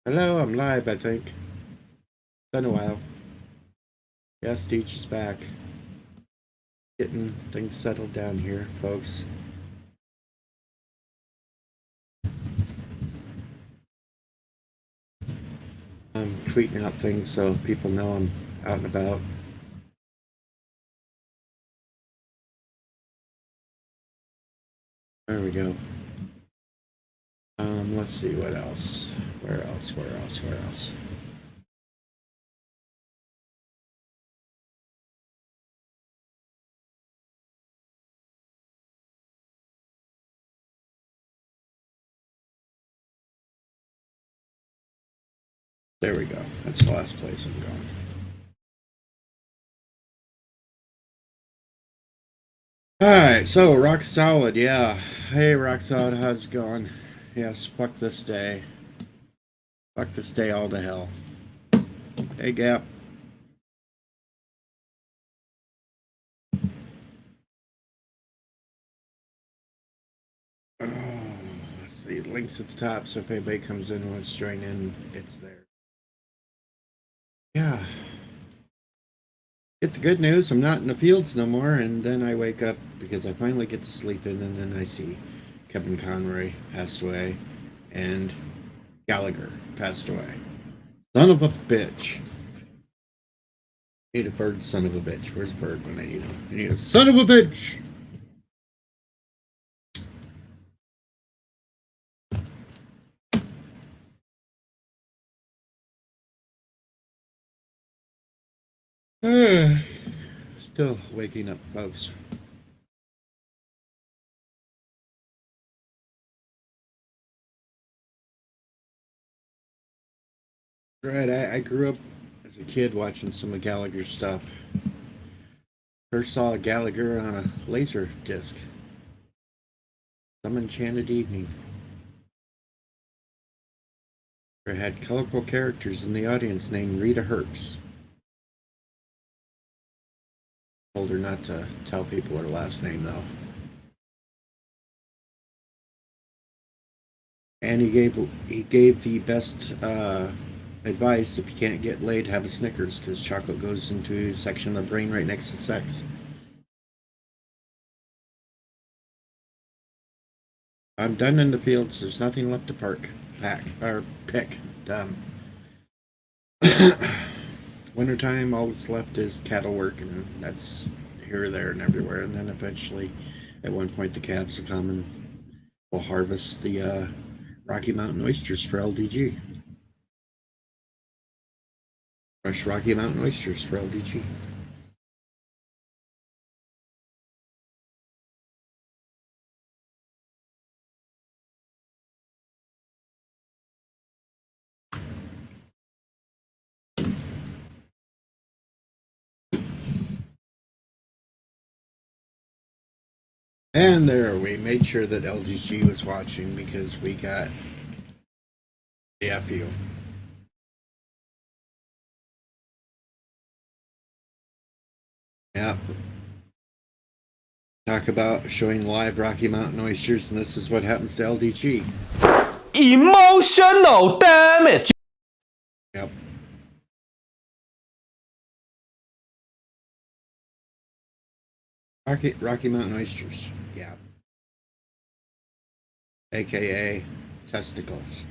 Hello, I'm live, I think. Been a while. Yes, Deech is back. Getting things settled down here, folks. I'm tweeting out things so people know I'm out and about. There we go. Let's see what else. Where else? Where else? Where else? There we go. That's the last place I'm going. Alright, so Rock Solid, yeah. Hey Rock Solid, how's it going? Yes, fuck this day. Fuck this day all to hell. Hey Gap. Oh, let's see. Links at the top, so if anybody comes in and wants to join in, it's there. Yeah. Get the good news. I'm not in the fields no more, and then I wake up because I finally get to sleep in, and then I see Kevin Conroy passed away, and Gallagher passed away. Son of a bitch. Need a bird, son of a bitch. Where's Bird when I need him? I need a son of a bitch. Still waking up, folks. Right, I grew up as a kid watching some of Gallagher's stuff. First saw Gallagher on a laser disc. Some enchanted evening. It had colorful characters in the audience named Rita Herps. Told her not to tell people her last name though. And he gave the best advice: if you can't get laid, have a Snickers because chocolate goes into a section of the brain right next to sex. I'm done in the fields. There's nothing left to pack, or pick. Dumb. Wintertime, all that's left is cattle work, and that's here, there, and everywhere. And then eventually, at one point, the calves will come and we'll harvest the Rocky Mountain oysters for LDG. Fresh Rocky Mountain oysters for LDG. And there, we made sure that LDG was watching because we got the FU. Yeah. Talk about showing live Rocky Mountain oysters, and this is what happens to LDG. Emotional damage. Yep. Rocky Mountain oysters. Yeah. AKA testicles.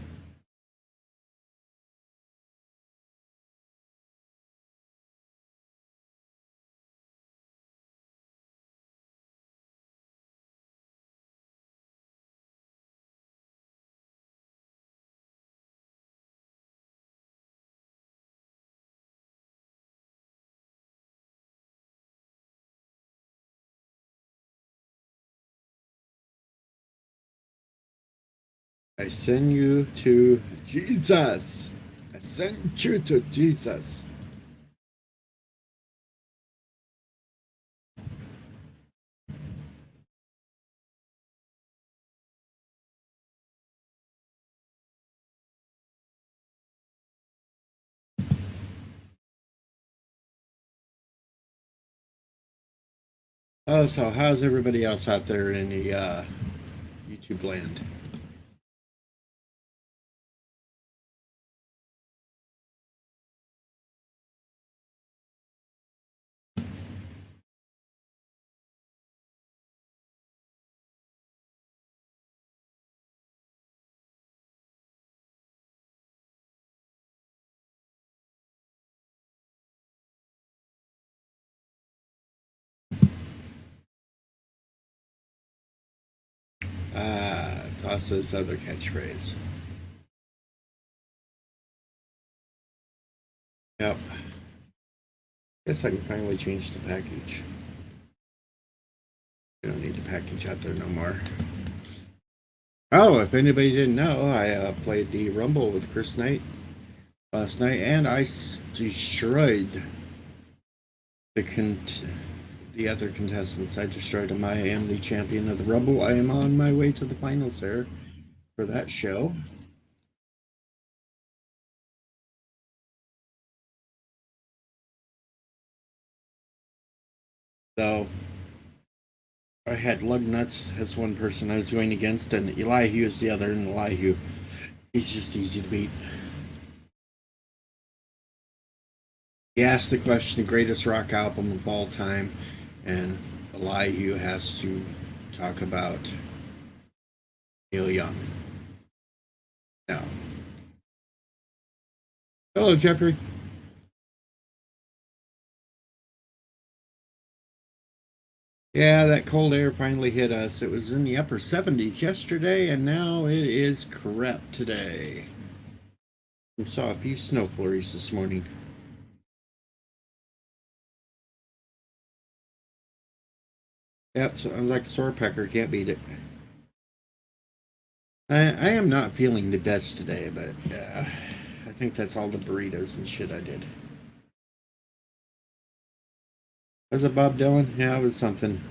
I send you to Jesus. I send you to Jesus. Oh, so how's everybody else out there in the YouTube land? It's also his other catchphrase. Yep. Guess I can finally change the package. We don't need the package out there no more. Oh, if anybody didn't know, I played the Rumble with Chris Knight last night, and I destroyed the other contestants. I destroyed them. I am the champion of the Rumble. I am on my way to the finals there for that show. So I had Lugnuts as one person I was going against, and Elihu is the other, and Elihu, he's just easy to beat. He asked the question, the greatest rock album of all time, and Elihu has to talk about Neil Young. No. Hello, Jeffrey. Yeah, that cold air finally hit us. It was in the upper 70s yesterday, and now it is crept today. We saw a few snow flurries this morning. Yep, so I was like sore pecker, can't beat it. I am not feeling the best today, but I think that's all the burritos and shit I did. Was it Bob Dylan? Yeah, it was something.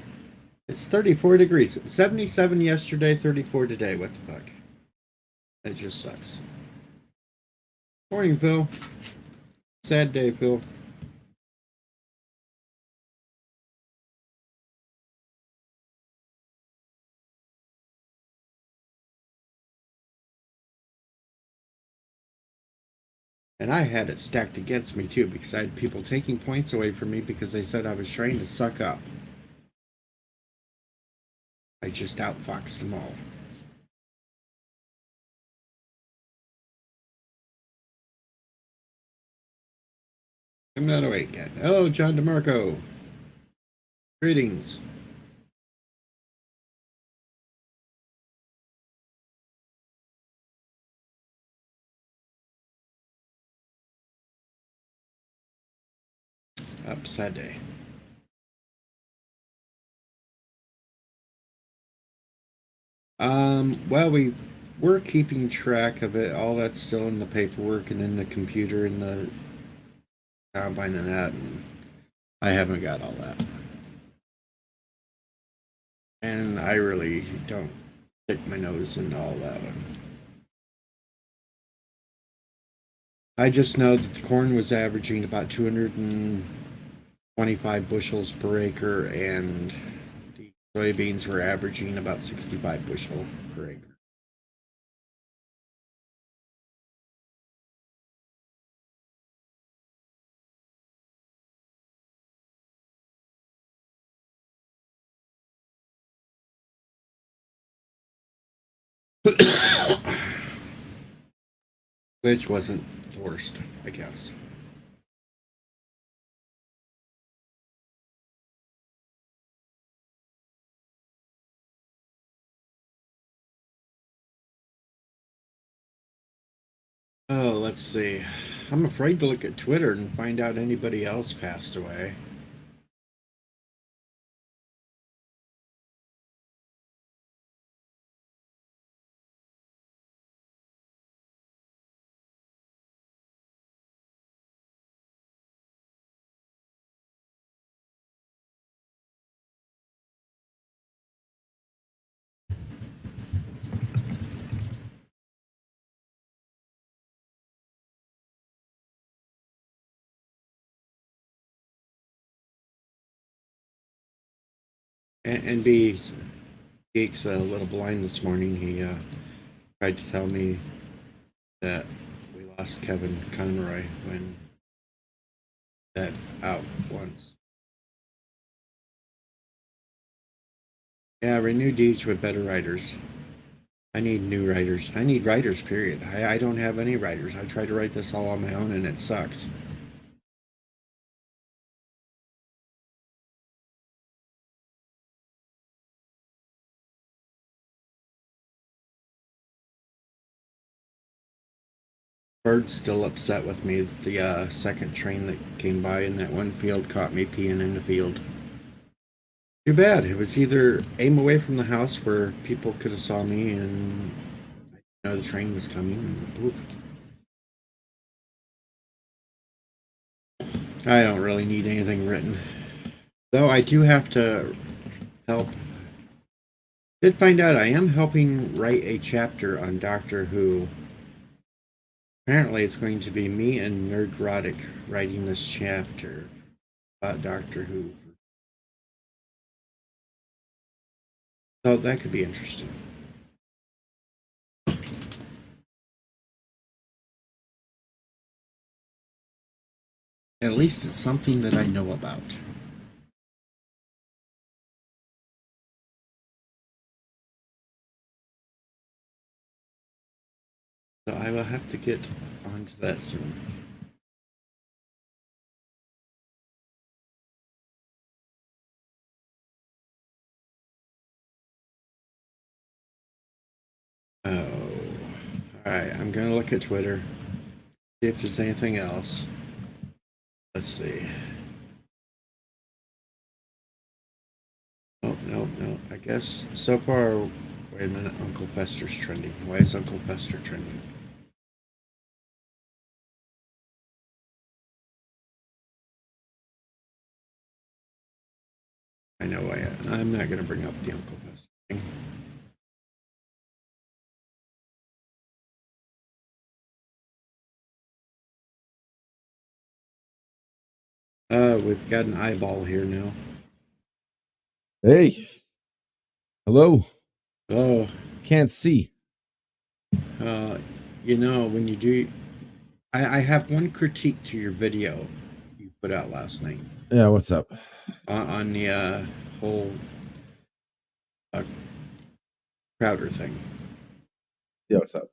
It's 34 degrees. 77 yesterday, 34 today. What the fuck? That just sucks. Morning, Phil. Sad day, Phil. And I had it stacked against me too because I had people taking points away from me because they said I was trying to suck up. I just outfoxed them all. I'm not awake yet. Hello, John DeMarco. Greetings. Upside day. Well, we were keeping track of it. All that's still in the paperwork and in the computer and the combine and that. And I haven't got all that. And I really don't stick my nose into all that one. I just know that the corn was averaging about 225 bushels per acre, and the soybeans were averaging about 65 bushel per acre. Which wasn't the worst, I guess. Oh, let's see. I'm afraid to look at Twitter and find out anybody else passed away. And B, Geek's a little blind this morning. He tried to tell me that we lost Kevin Conroy when that out once. Yeah, renew Deej with better writers. I need new writers. I need writers, period. I don't have any writers. I tried to write this all on my own and it sucks. Bird's still upset with me that the second train that came by in that one field caught me peeing in the field. Too bad. It was either aim away from the house where people could have saw me and I know the train was coming and poof. I don't really need anything written. Though I do have to help. Did find out I am helping write a chapter on Doctor Who. Apparently it's going to be me and Nerdrotic writing this chapter about Doctor Who. So that could be interesting. At least it's something that I know about. So I will have to get onto that soon. Oh, all right. I'm gonna look at Twitter, see if there's anything else. Let's see. Oh, no. I guess so far. Wait a minute. Uncle Fester's trending. Why is Uncle Fester trending? I know I'm not gonna bring up the Uncle Fester thing. We've got an eyeball here now. Hey. Hello. Oh. Can't see. You know, when you do, I have one critique to your video you put out last night. Yeah, what's up? On the whole Crowder thing. Yeah, what's up?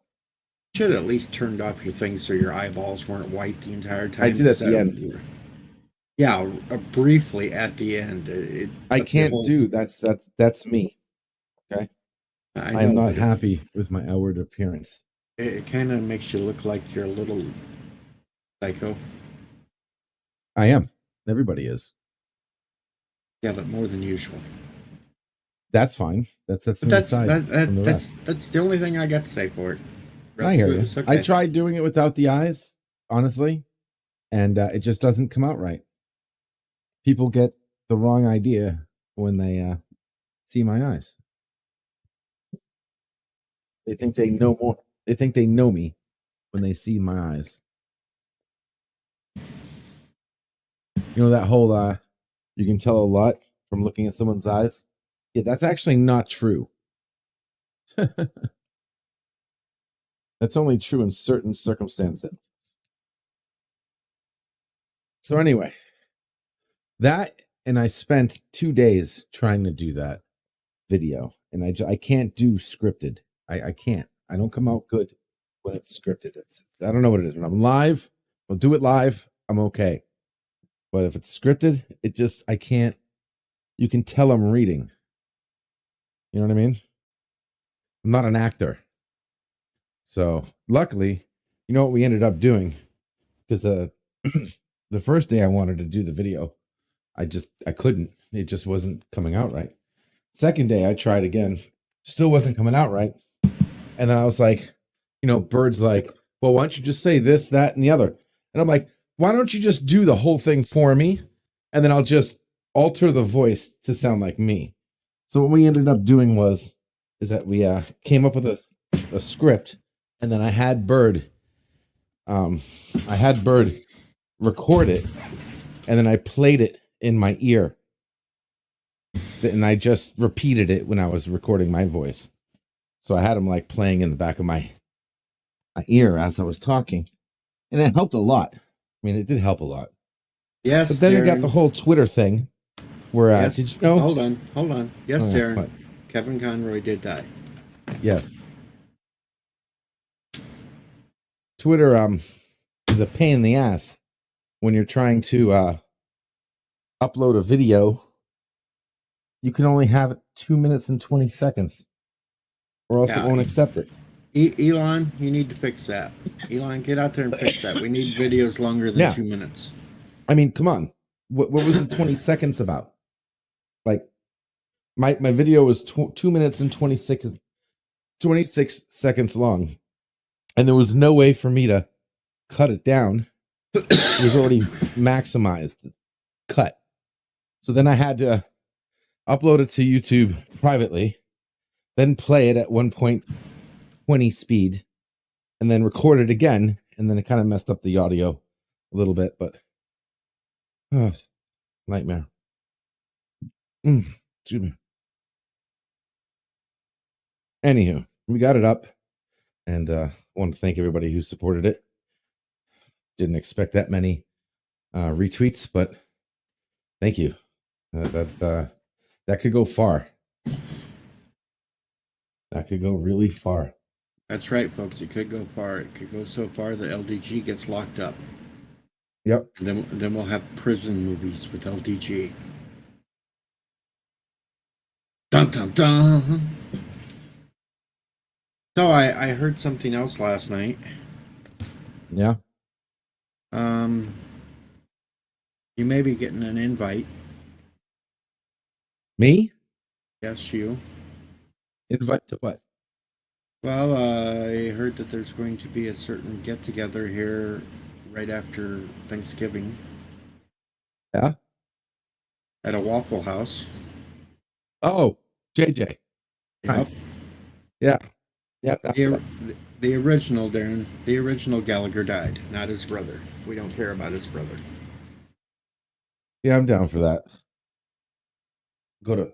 You should have at least turned off your thing so your eyeballs weren't white the entire time. I did at the end. Yeah, briefly at the end. I can't do that's me. Okay. I'm not happy with my outward appearance. It kind of makes you look like you're a little psycho. I am. Everybody is. Yeah, but more than usual. That's fine. That's the only thing I got to say for it. I hear you. Okay. I tried doing it without the eyes, honestly, and it just doesn't come out right. People get the wrong idea when they see my eyes. They think they know more. They think they know me when they see my eyes. You know that whole you can tell a lot from looking at someone's eyes? Yeah, that's actually not true. That's only true in certain circumstances. So anyway, that, and I spent 2 days trying to do that video, and I can't do scripted. I can't. I don't come out good when it's scripted. I don't know what it is. When I'm live, I'll do it live. I'm okay. But if it's scripted, I can't. You can tell I'm reading. You know what I mean? I'm not an actor. So luckily, you know what we ended up doing? Because the first day I wanted to do the video, I couldn't. It just wasn't coming out right. Second day I tried again, still wasn't coming out right. And then I was like, Bird's like, well, why don't you just say this, that, and the other? And I'm like, why don't you just do the whole thing for me? And then I'll just alter the voice to sound like me. So what we ended up doing is that we came up with a script, and then I had Bird record it, and then I played it in my ear. And I just repeated it when I was recording my voice. So I had him like playing in the back of my ear as I was talking. And it helped a lot. I mean, it did help a lot. Yes, but then Darren. You got the whole Twitter thing where, yes. Did you know? Hold on. Yes, Darren. What? Kevin Conroy did die. Yes. Twitter is a pain in the ass when you're trying to upload a video. You can only have it 2 minutes and 20 seconds, or else it won't accept it. Elon, you need to fix that. Elon, get out there and fix that. We need videos longer than Yeah. 2 minutes. I mean, come on. What was the 20 seconds about? Like my video was 2 minutes and 26 seconds long. And there was no way for me to cut it down. It was already maximized, cut. So then I had to upload it to YouTube privately, then play it at 1.20 speed, and then record it again. And then it kind of messed up the audio a little bit, but nightmare. Excuse me. Anywho, we got it up, and I want to thank everybody who supported it. Didn't expect that many retweets, but thank you. That could go far. That could go really far. That's right, folks. It could go far. It could go so far that LDG gets locked up. Yep. And then we'll have prison movies with LDG. Dun dun dun. So I heard something else last night. Yeah. You may be getting an invite. Me? Yes, you. Invite to what? Well, I heard that there's going to be a certain get together here right after Thanksgiving. Yeah. At a Waffle House. Oh, JJ. Yep. Right. Yeah. Yeah. The original, Darren, the original Gallagher died, not his brother. We don't care about his brother. Yeah, I'm down for that.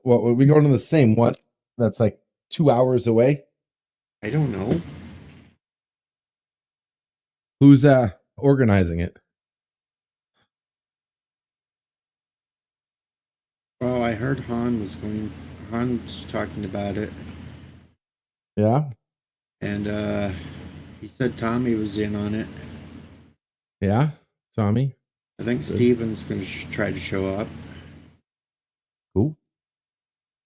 Well, we going to the same one that's like 2 hours away? I don't know. Who's organizing it? Well, I heard Han was talking about it. Yeah. And he said Tommy was in on it. Yeah. Tommy. I think Good. Steven's going to try to show up. Cool.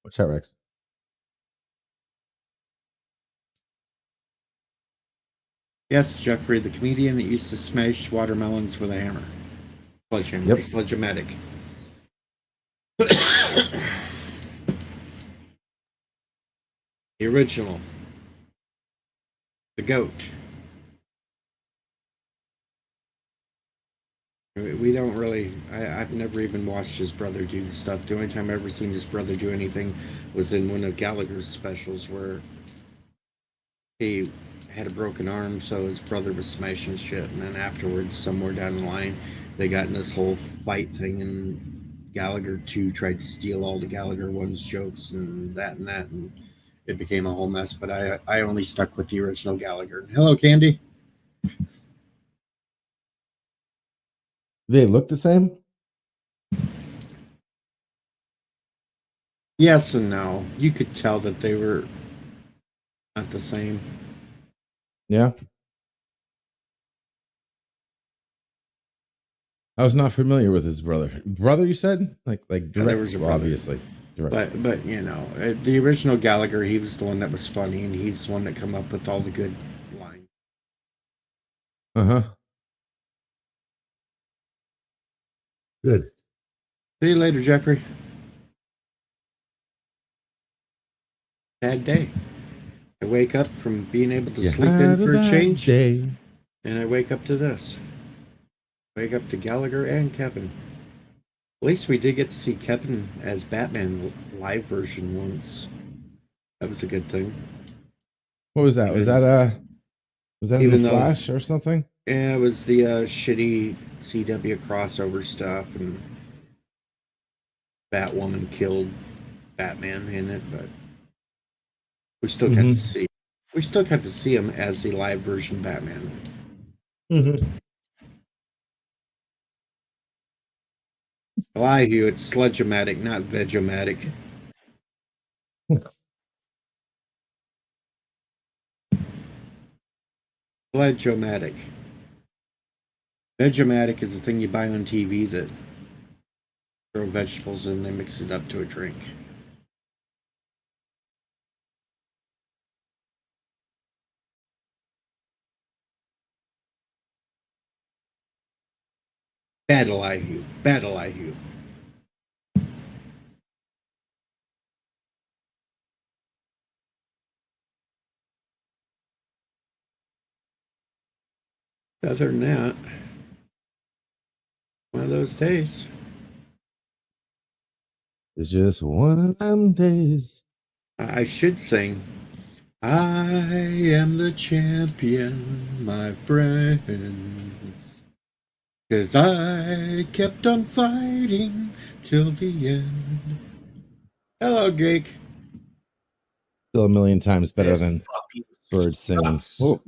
What's that, Rex? Yes, Jeffrey, the comedian that used to smash watermelons with a hammer. Sledgehammer. Yep. Sledge-o-matic. The original. The goat. We don't really... I've never even watched his brother do the stuff. The only time I've ever seen his brother do anything was in one of Gallagher's specials where he had a broken arm, so his brother was smashing shit, and then afterwards, somewhere down the line, they got in this whole fight thing, and Gallagher 2 tried to steal all the Gallagher 1's jokes and that, and it became a whole mess, but I only stuck with the original Gallagher. Hello, Candy. They look the same? Yes and no. You could tell that they were not the same. Yeah. I was not familiar with his brother. Brother, you said? Like direct, yeah, there was a brother. Obviously. Direct. But you know, the original Gallagher, he was the one that was funny, and he's the one that come up with all the good lines. Uh-huh. Good. See you later, Jeffrey. Sad day. I wake up from being able to sleep in for a change, day. And I wake up to this. Wake up to Gallagher and Kevin. At least we did get to see Kevin as Batman live version once. That was a good thing. What was that? Was that in the Flash or something? Yeah, it was the shitty CW crossover stuff, and Batwoman killed Batman in it, but we still got to see. We still got to see him as the live version Batman. I lie to you, it's Sledge-o-matic, not Veg-o-matic. Sledge-o-matic. Veg-o-matic is the thing you buy on TV that throw vegetables in, they mix it up to a drink. Battle eye Hugh. Battle eye Hugh. Other than that, one of those days. It's just one of them days. I should sing. I am the champion, my friends. 'Cause I kept on fighting till the end. Hello, Geek. Still a million times better This than fucking birds singing. sucks. Oh,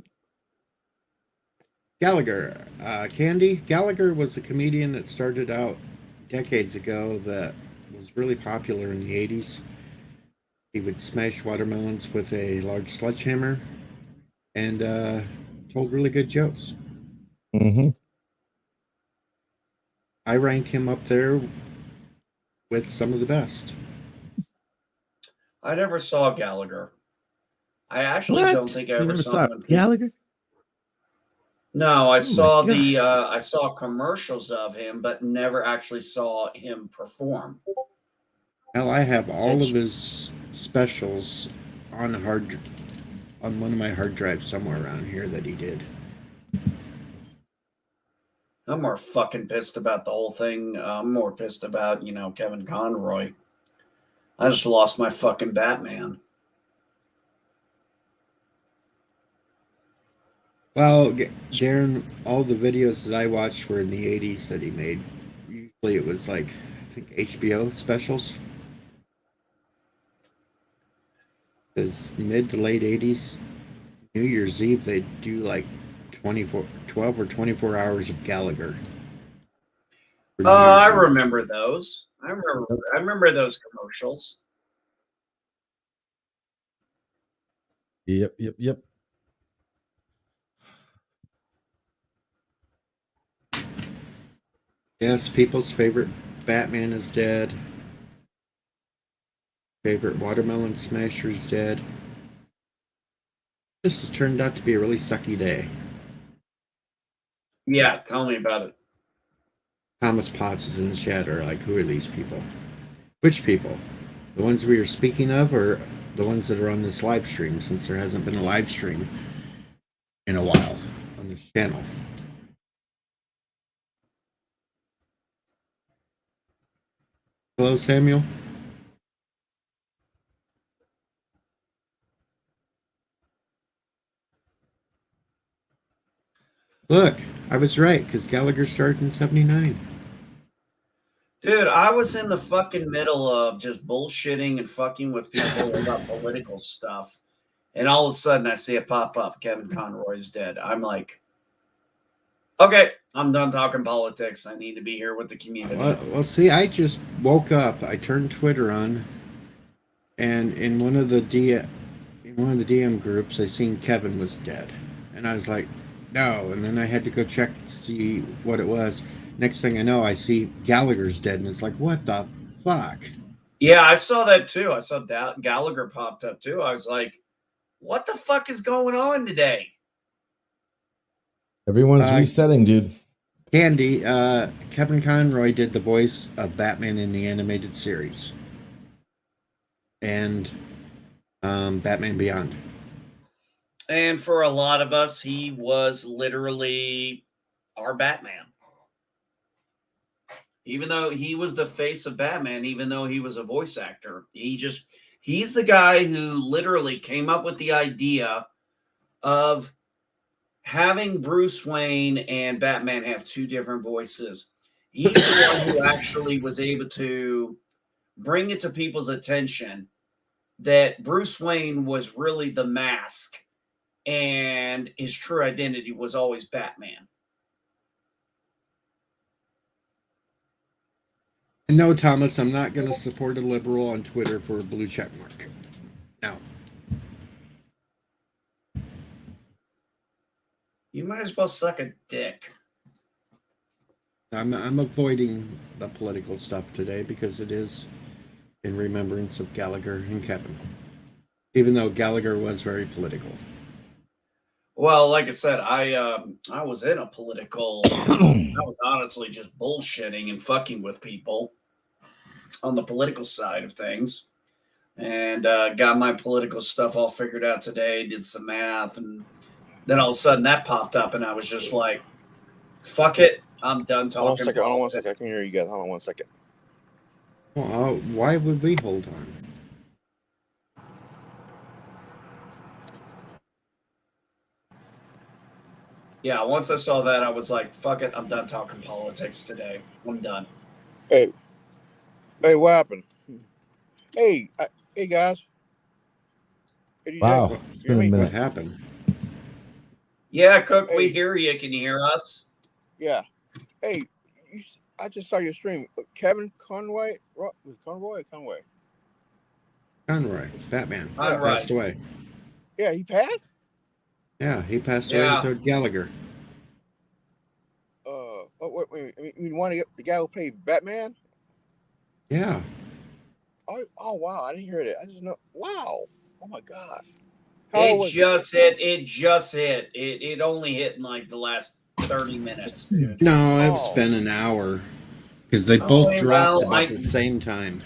Gallagher. Candy. Gallagher was a comedian that started out decades ago that was really popular in the 80s. He would smash watermelons with a large sledgehammer and told really good jokes. mm-hmm. I rank him up there with some of the best. I never saw Gallagher. I actually What? don't think I You ever never saw saw him. Gallagher? No, I Oh saw my the God. I saw commercials of him, but never actually saw him perform. Hell, I have all It's of his specials on on one of my hard drives somewhere around here that he did. I'm more fucking pissed about the whole thing. I'm more pissed about, Kevin Conroy. I just lost my fucking Batman. Well, Darren, all the videos that I watched were in the 80s that he made. Usually it was like, I think HBO specials. Because mid to late 80s, New Year's Eve, they'd do like 12 or 24 hours of Gallagher. For New I Year's Eve. remember those. I remember those commercials. Yep. Yes, people's favorite Batman is dead. Favorite watermelon smasher is dead. This has turned out to be a really sucky day. Yeah, tell me about it. Thomas Potts is in the chat are like, who are these people? Which people? The ones we are speaking of, or the ones that are on this live stream, since there hasn't been a live stream in a while on this channel. Hello, Samuel. Look, I was right, because Gallagher started in 79. Dude, I was in the fucking middle of just bullshitting and fucking with people about political stuff. And all of a sudden I see it pop up. Kevin Conroy's dead. I'm like, okay, I'm done talking politics. I need to be here with the community. Well, see, I just woke up. I turned Twitter on, and in one of the DM groups, I seen Kevin was dead, and I was like, no. And then I had to go check to see what it was. Next thing I know, I see Gallagher's dead, and it's like, what the fuck? Yeah, I saw that too. I saw Gallagher popped up too. I was like, what the fuck is going on today? Everyone's resetting, dude. Candy, Kevin Conroy did the voice of Batman in the animated series. And Batman Beyond. And for a lot of us, he was literally our Batman. Even though he was the face of Batman, even though he was a voice actor, he's the guy who literally came up with the idea of having Bruce Wayne and Batman have two different voices. He's the one who actually was able to bring it to people's attention that Bruce Wayne was really the mask and his true identity was always Batman. No, Thomas, I'm not going to support a liberal on Twitter for a blue check mark. No. You might as well suck a dick. I'm avoiding the political stuff today because it is in remembrance of Gallagher and Kevin. Even though Gallagher was very political. Well, like I said, I was in a political. I was honestly just bullshitting and fucking with people on the political side of things, and got my political stuff all figured out today. Did some math, and then all of a sudden that popped up, and I was just like, "Fuck it, I'm done Hold on a talking second. Hold on 1 second. I politics." can hear you guys. Hold on 1 second. Well, why would we hold on? Yeah, once I saw that, I was like, "Fuck it, I'm done talking politics today. I'm done." Hey, what happened? Hey, hey guys. Hey, DJ. Wow, What, it's You hear been a me? what minute. happened? Yeah, Cook, we Hey, hear you. Can you hear us? yeah. Hey, I just saw your stream. Kevin Conroy, was it Conroy or Conway? Conroy, Batman, Yeah, Conroy. passed away. yeah. He passed. Yeah, he passed away, and Yeah. so did Gallagher. Oh, wait. You mean the guy who played Batman? Yeah, Oh, wow. I didn't hear that. I just know. Wow. Oh my God. How It old was he? just hit. It just hit. It only hit in like the last 30 minutes, dude. no, it's Oh, been an hour because they Oh, both dropped well, about the same time.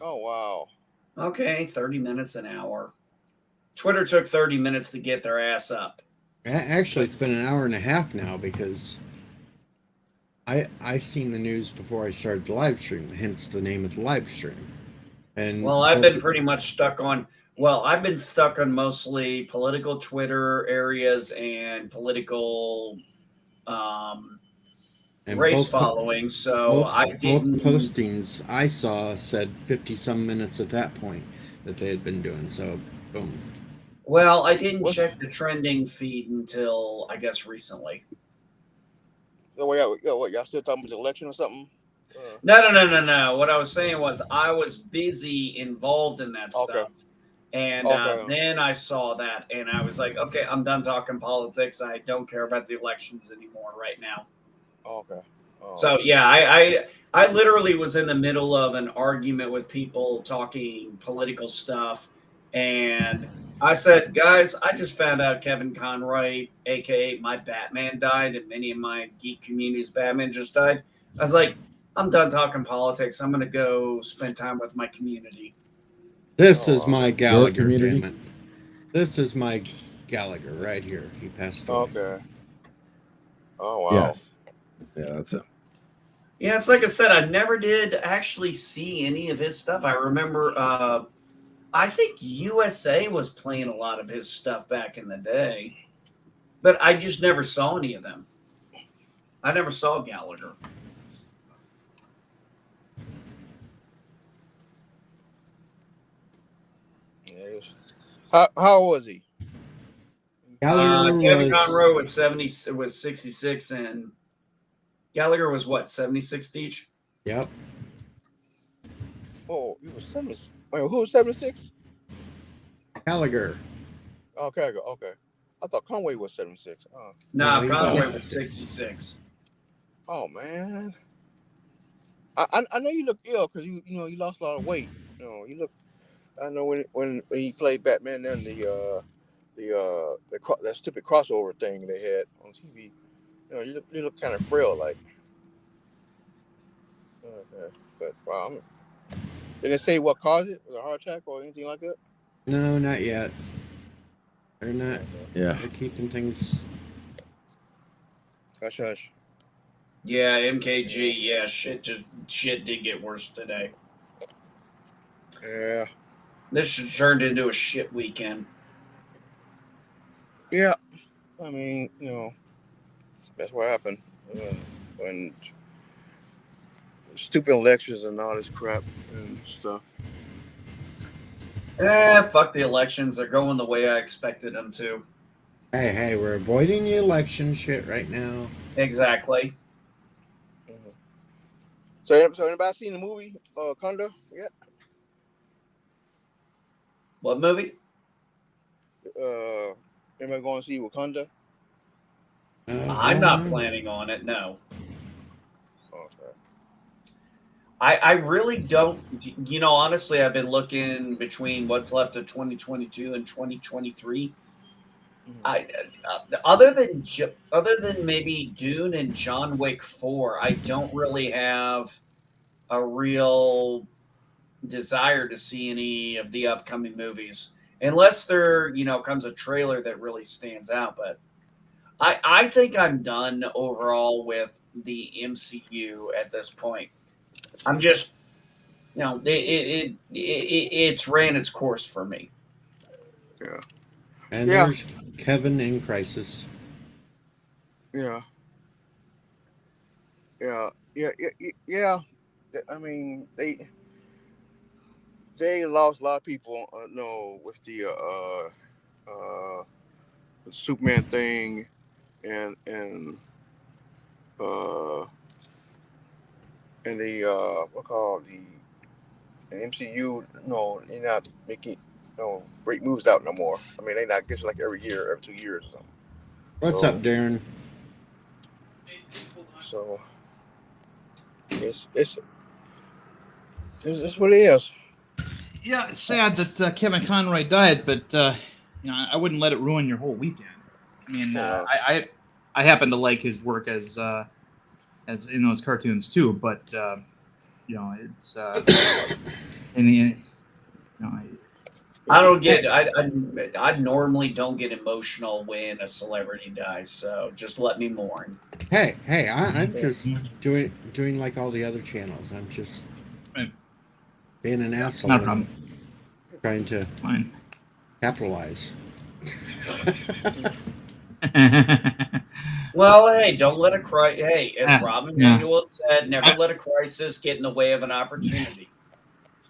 oh wow. okay, 30 minutes an hour. Twitter took 30 minutes to get their ass up. Actually, it's been an hour and a half now because I seen the news before I started the live stream. Hence the name of the live stream. And Well, I've been pretty much stuck on. Well, I've been stuck on mostly political Twitter areas and political race following. So I both didn't. postings I saw said 50 some minutes at that point that they had been doing. So boom. Well, I didn't What's check the trending feed until I guess recently. what? Y'all still talking about the election or something? No. What I was saying was I was busy involved in that Okay. stuff. And Okay. then I saw that and I was like, okay, I'm done talking politics. I don't care about the elections anymore right now. Okay. So yeah, I literally was in the middle of an argument with people talking political stuff. And I said, guys, I just found out Kevin Conroy, aka my Batman, died, and many of my geek community's Batman just died. I was like, I'm done talking politics. I'm gonna go spend time with my community. This Oh, is my wow. Your Gallagher, community? damn it. This is my Gallagher right here. He passed away. Okay. Oh wow. Yes. Yeah, that's it. Yeah, it's like I said, I never did actually see any of his stuff. I remember I think USA was playing a lot of his stuff back in the day, but I just never saw any of them. I never saw Gallagher. Yeah. How old was he? Gallagher Kevin was Conroy was 66, and Gallagher was what, 76 each? yep. Oh, he was 70. Wait, who was 76? Gallagher. Okay. Okay. I thought Conway was 76. No, he's Conway was 66. 66. Oh man. I know you look ill because you lost a lot of weight. You look. I know when he played Batman then that stupid crossover thing they had on TV. You look kind of frail like. Okay. But wow. Did they say what caused it? Was it a heart attack or anything like that? No, not yet. They're not. Yeah. They're keeping things. Hush, hush. Yeah, MKG. Yeah, shit did get worse today. Yeah. This turned into a shit weekend. Yeah. I mean, that's what happened when stupid elections and all this crap and stuff. Fuck the elections. They're going the way I expected them to. Hey, we're avoiding the election shit right now. Exactly. Mm-hmm. So anybody seen the movie Conda yet? What movie? Anybody going to see Wakanda? I'm not planning on it. No. Okay. I really don't. Honestly, I've been looking between what's left of 2022 and 2023. I other than maybe Dune and John Wick 4, I don't really have a real desire to see any of the upcoming movies unless there, comes a trailer that really stands out. But I think I'm done overall with the MCU at this point. I'm just, it's ran its course for me. Yeah. And Yeah. there's Kevin in Crisis. Yeah. Yeah. Yeah. Yeah. I mean, they lost a lot of people. With the Superman thing and uh and the what called the MCU. No, they're not making great moves out no more. I mean, they not just like every year, every 2 years or something. What's up, Darren? So it's what it is. Yeah, it's sad that Kevin Conroy died, but I wouldn't let it ruin your whole weekend. I mean, Yeah. I happen to like his work as in those cartoons too, but it's in the I don't get. I normally don't get emotional when a celebrity dies, so just let me mourn. Hey, I'm just doing like all the other channels. I'm just being an asshole. Not a problem. Trying to Fine. capitalize. Well, hey, don't let a cry. Hey, as Robin Manuel said, never let a crisis get in the way of an opportunity.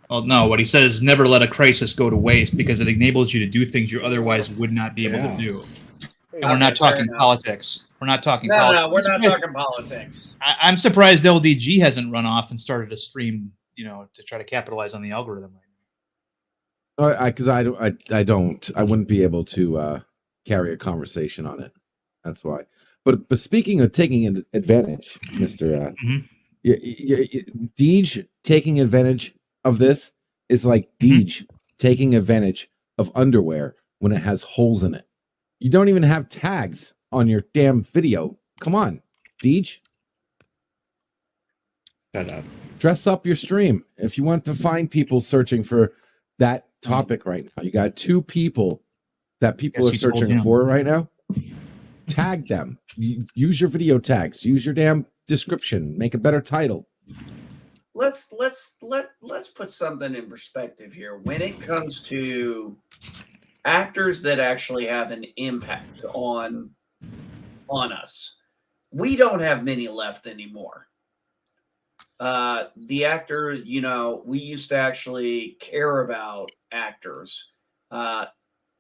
Well, no, what he says, never let a crisis go to waste because it enables you to do things you otherwise would not be able to do. And we're not talking politics. We're not talking politics. No, we're not talking politics. I'm surprised LDG hasn't run off and started a stream, to try to capitalize on the algorithm right now. Because I wouldn't be able to carry a conversation on it. That's why. But speaking of taking advantage, Mr. Deej taking advantage of this is like Deej taking advantage of underwear when it has holes in it. You don't even have tags on your damn video. Come on, Deej. Shut up. Dress up your stream. If you want to find people searching for that topic right now, you got 2 people that people are searching for right now. Tag them. Use your video tags. Use your damn description. Make a better title. Let's put something in perspective here. When it comes to actors that actually have an impact on us, we don't have many left anymore. The actors, we used to actually care about actors.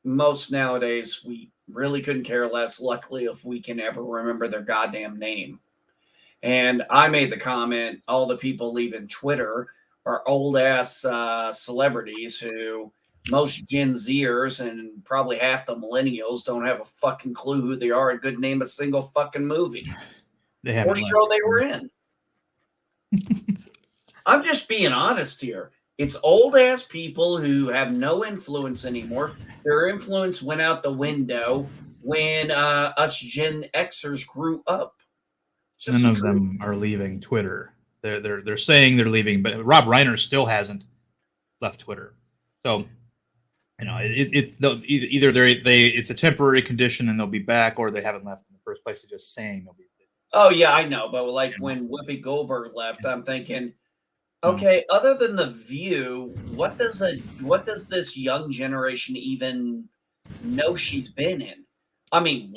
Most nowadays, we really couldn't care less. Luckily, if we can ever remember their goddamn name. And I made the comment, all the people leaving Twitter are old ass celebrities who most Gen Zers and probably half the millennials don't have a fucking clue who they are and could name a single fucking movie or show they were in. I'm just being honest here. It's old ass people who have no influence anymore. Their influence went out the window when us Gen Xers grew up. None of them are leaving Twitter. They're saying they're leaving, but Rob Reiner still hasn't left Twitter. So, either it's a temporary condition and they'll be back, or they haven't left in the first place. They're just saying they'll be. Oh yeah, I know, but like when Whoopi Goldberg left, I'm thinking, okay, other than The View, what does this young generation even know she's been in? I mean,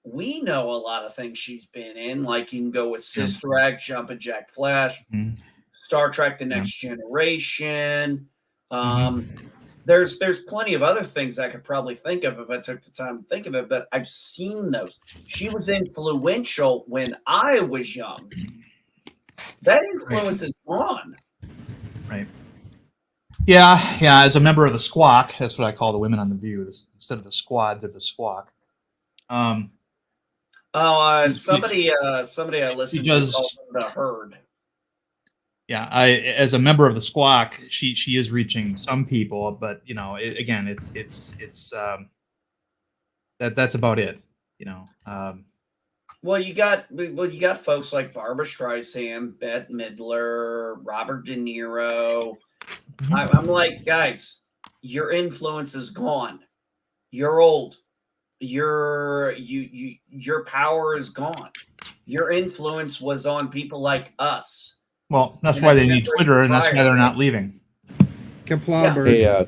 we know a lot of things she's been in, like you can go with Sister Act, Jumpin' Jack Flash, Star Trek: The Next Generation. There's plenty of other things I could probably think of if I took the time to think of it, but I've seen those. She was influential when I was young. That influence is gone. Right. Yeah. As a member of the Squawk, that's what I call the women on The View. Instead of the squad, they're the Squawk. Somebody I listened to called them the Herd. Yeah, as a member of the Squawk, she is reaching some people, but again, it's That's about it. Well, you got folks like Barbara Streisand, Bette Midler, Robert De Niro. I'm like, guys, your influence is gone. You're old. Your power is gone. Your influence was on people like us. Well, that's why they need Twitter, and that's why they're not leaving. Kapla,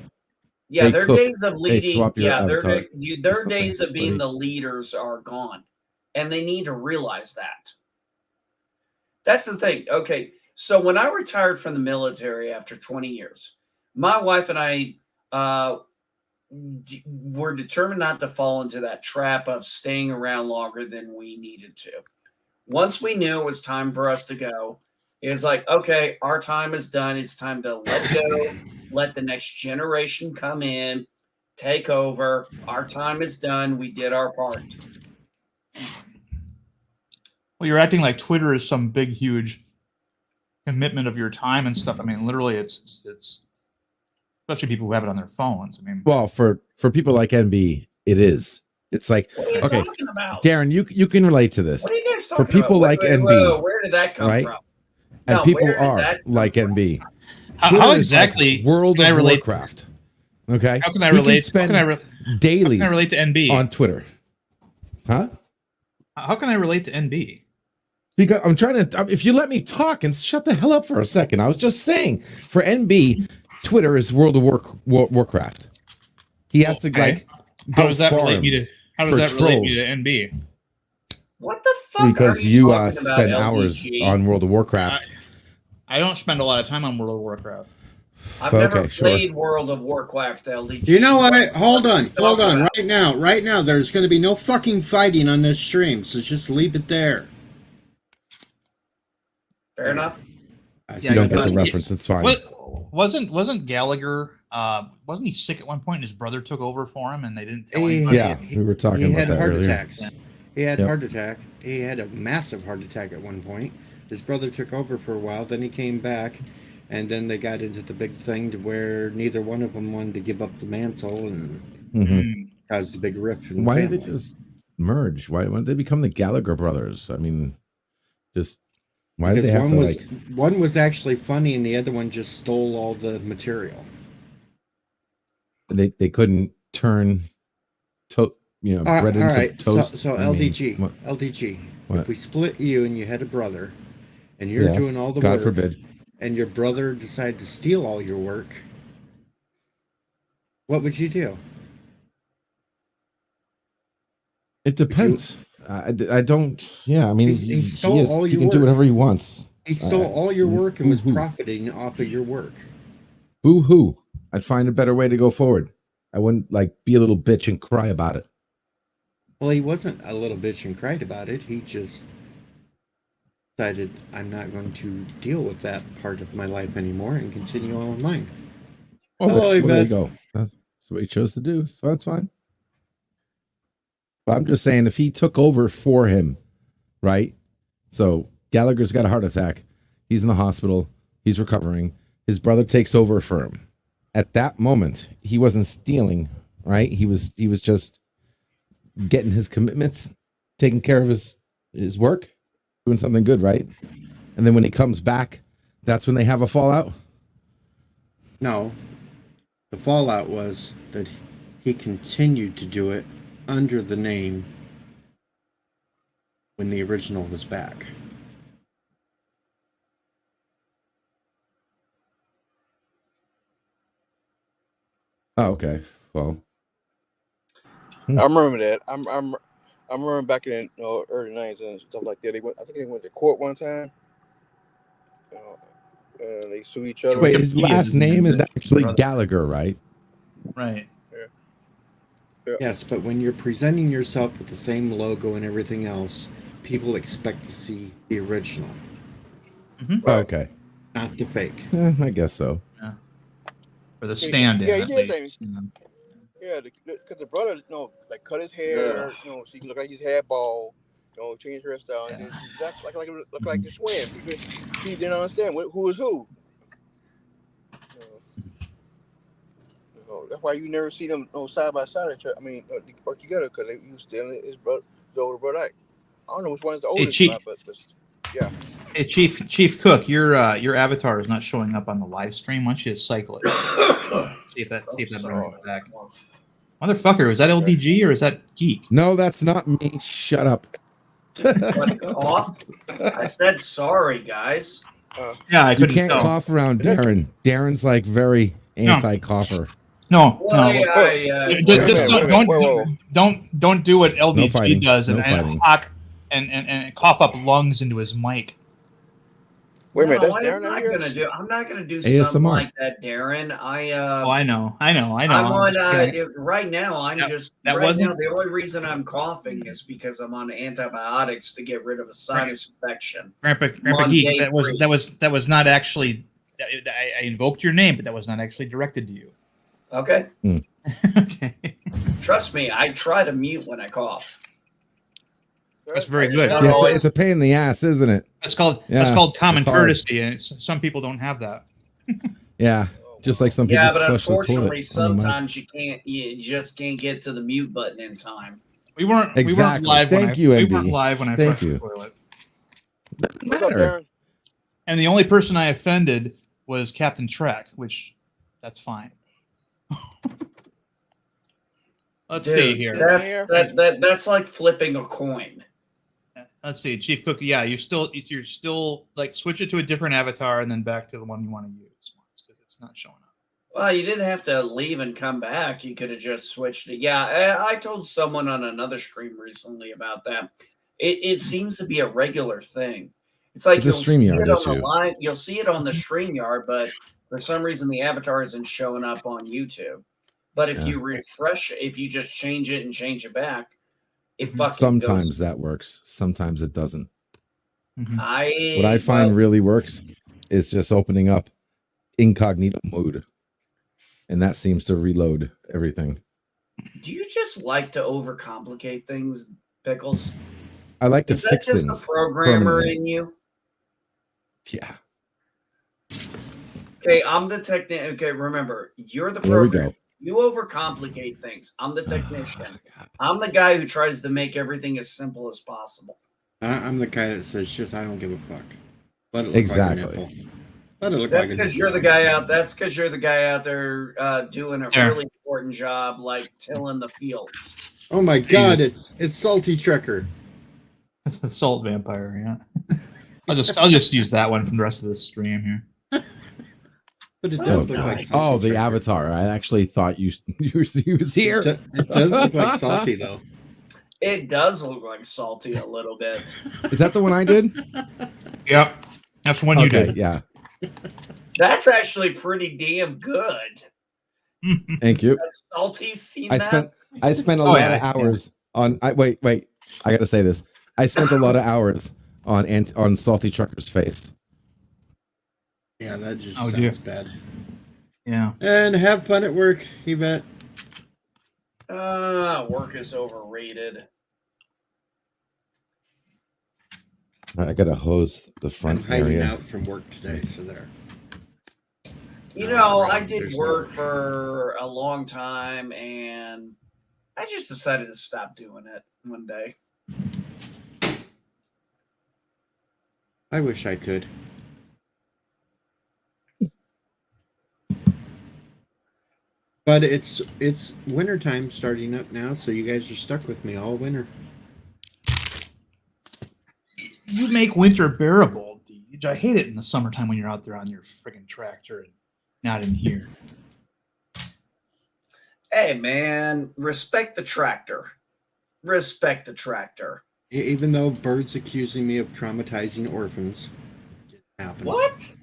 yeah, their days of leading, their days of being the leaders are gone. And they need to realize that. That's the thing. Okay, so when I retired from the military after 20 years, my wife and I were determined not to fall into that trap of staying around longer than we needed to. Once we knew it was time for us to go, it was like, okay, our time is done. It's time to let go, let the next generation come in, take over. Our time is done. We did our part. Well, you're acting like Twitter is some big, huge commitment of your time and stuff. I mean, literally, it's especially people who have it on their phones. I mean, well, for people like NB, it is. It's like, okay, Darren, you can relate to this. What are you guys talking for people about? like NB, where did that come from? And people are like NB. How exactly like World of Warcraft? Okay, how can I relate? How can I relate to NB on Twitter? Huh? How can I relate to NB? Because I'm trying to. If you let me talk and shut the hell up for a second, I was just saying for NB, Twitter is World of Warcraft. He has to like. How does that relate me to? How does that relate me to NB? What the fuck? Because you spend hours on World of Warcraft. I don't spend a lot of time on World of Warcraft. I've never played World of Warcraft, LDG. You know what? Hold on. Right now, there's going to be no fucking fighting on this stream, so just leave it there. Fair enough. You don't get the reference. It's fine. Wasn't Gallagher? Wasn't he sick at one point? And his brother took over for him, and they didn't tell anybody. Yeah, we were talking about that earlier. He had heart attack. He had a massive heart attack at one point. His brother took over for a while. Then he came back, and then they got into the big thing to where neither one of them wanted to give up the mantle, and caused a big rift. Why did they just merge? Why did they become the Gallagher brothers? I mean, just. Why did they have one was actually funny and the other one just stole all the material. They couldn't turn bread into toast. So LDG. What? If we split you and you had a brother and you're doing all the God work, forbid, and your brother decided to steal all your work, what would you do? It depends. I don't. Yeah, I mean, he stole all your work. He can do whatever he wants. He stole all your work and was profiting off of your work. Boo hoo! I'd find a better way to go forward. I wouldn't be a little bitch and cry about it. Well, he wasn't a little bitch and cried about it. He just decided, I'm not going to deal with that part of my life anymore and continue on with mine. There you go. That's what he chose to do. So that's fine. But I'm just saying, if he took over for him, right? So Gallagher's got a heart attack. He's in the hospital. He's recovering. His brother takes over for him. At that moment, he wasn't stealing, right? He was just getting his commitments, taking care of his work, doing something good, right? And then when he comes back, that's when they have a fallout? No. The fallout was that he continued to do it under the name when the original was back. Oh, okay. Well, I remember that. I remember back in early 90s and stuff like that. I think they went to court one time. And they sued each other. Wait, his last name is actually Gallagher, right? Right. Yeah. Yes, but when you're presenting yourself with the same logo and everything else, people expect to see the original. Mm-hmm. Right. Okay. Not the fake. I guess so. Yeah. For the stand-in. Yeah, he did things. Yeah, because the brother, cut his hair, so he can look like he's had bald, change hairstyle, and look like a swim. Because he didn't understand who was who. That's why you never see them side by side. I mean, or together because he was stealing his older brother. I don't know which one is the oldest or not, but yeah. Hey, Chief Cook, your avatar is not showing up on the live stream. Why don't you just cycle it? see if that brings it back. Motherfucker, was that LDG or is that Geek? No, that's not me. Shut up. What, cough? I said sorry, guys. Yeah, I You couldn't can't tell. cough around Darren. Darren's like very anti-cougher. No, Well, don't do what LDG does No and fighting. and cough up lungs into his mic. Wait a minute, that's I'm Darren not out here? gonna do. I'm not gonna do ASMR. something like that, Darren. I know. I'm on right now. I'm just that right wasn't- now. The only reason I'm coughing is because I'm on antibiotics to get rid of a sinus infection. Grandpa Geek. That was not actually. I invoked your name, but that was not actually directed to you. Okay. Okay. Trust me, I try to mute when I cough. That's very good. Yeah, it's a pain in the ass, isn't it? That's called common courtesy, and some people don't have that. Yeah, just like some people. Yeah, but flush the toilet unfortunately, on the mic. sometimes you just can't get to the mute button in time. We weren't Exactly. live when Thank you, we MB. weren't live when I Thank flushed you. the toilet. Doesn't What's up, matter. Darren? And the only person I offended was Captain Trek, which that's fine. Let's see here. That's like flipping a coin. Let's see, Chief Cookie. Yeah, you're still like switch it to a different avatar and then back to the one you want to use because it's not showing up. Well, you didn't have to leave and come back. You could have just switched it. Yeah, I told someone on another stream recently about that. It seems to be a regular thing. It's like It's a StreamYard issue. You'll see it on the StreamYard, but for some reason the avatar isn't showing up on YouTube. But if you refresh it, if you just change it and change it back, it fucking Sometimes goes. that works. Sometimes it doesn't. Mm-hmm. What I find really works is just opening up incognito mode, and that seems to reload everything. Do you just like to overcomplicate things, Pickles? I like to Is that fix just things. the programmer permanently. in you? Yeah. Okay, I'm the technician. Okay, remember, you're the There we programmer. go. You overcomplicate things. I'm the technician. I'm the guy who tries to make everything as simple as possible. I'm the guy that says, "Just I don't give a fuck." Let it look Exactly. Like a nipple. Let it look That's like a because nipple. you're the guy out. That's because you're the guy out there doing a really important job, like tilling the fields. Oh my God! It's Salty Trekker. The salt vampire. Yeah. I'll just use that one from the rest of the stream here. But it does look like Salty Oh, the Trekker. avatar. I actually thought you was here. It does look like Salty though. It does look like Salty a little bit. Is that the one I did? Yep. That's the one you did. Yeah. That's actually pretty damn good. Thank you. Has Salty seen I that? spent a lot of hours on. Wait. I gotta say this. I spent a lot of hours on Salty Trucker's face. Yeah, that just sounds bad. Yeah. And have fun at work, you bet. Work is overrated. I gotta hose the I'm front hiding area. out from work today, so there. You know, I did work for a long time, and I just decided to stop doing it one day. I wish I could. But it's wintertime starting up now, so you guys are stuck with me all winter. You make winter bearable, Deej. I hate it in the summertime when you're out there on your friggin' tractor and not in here. Hey, man, respect the tractor. Respect the tractor. Even though Bird's accusing me of traumatizing orphans. It didn't happen. What?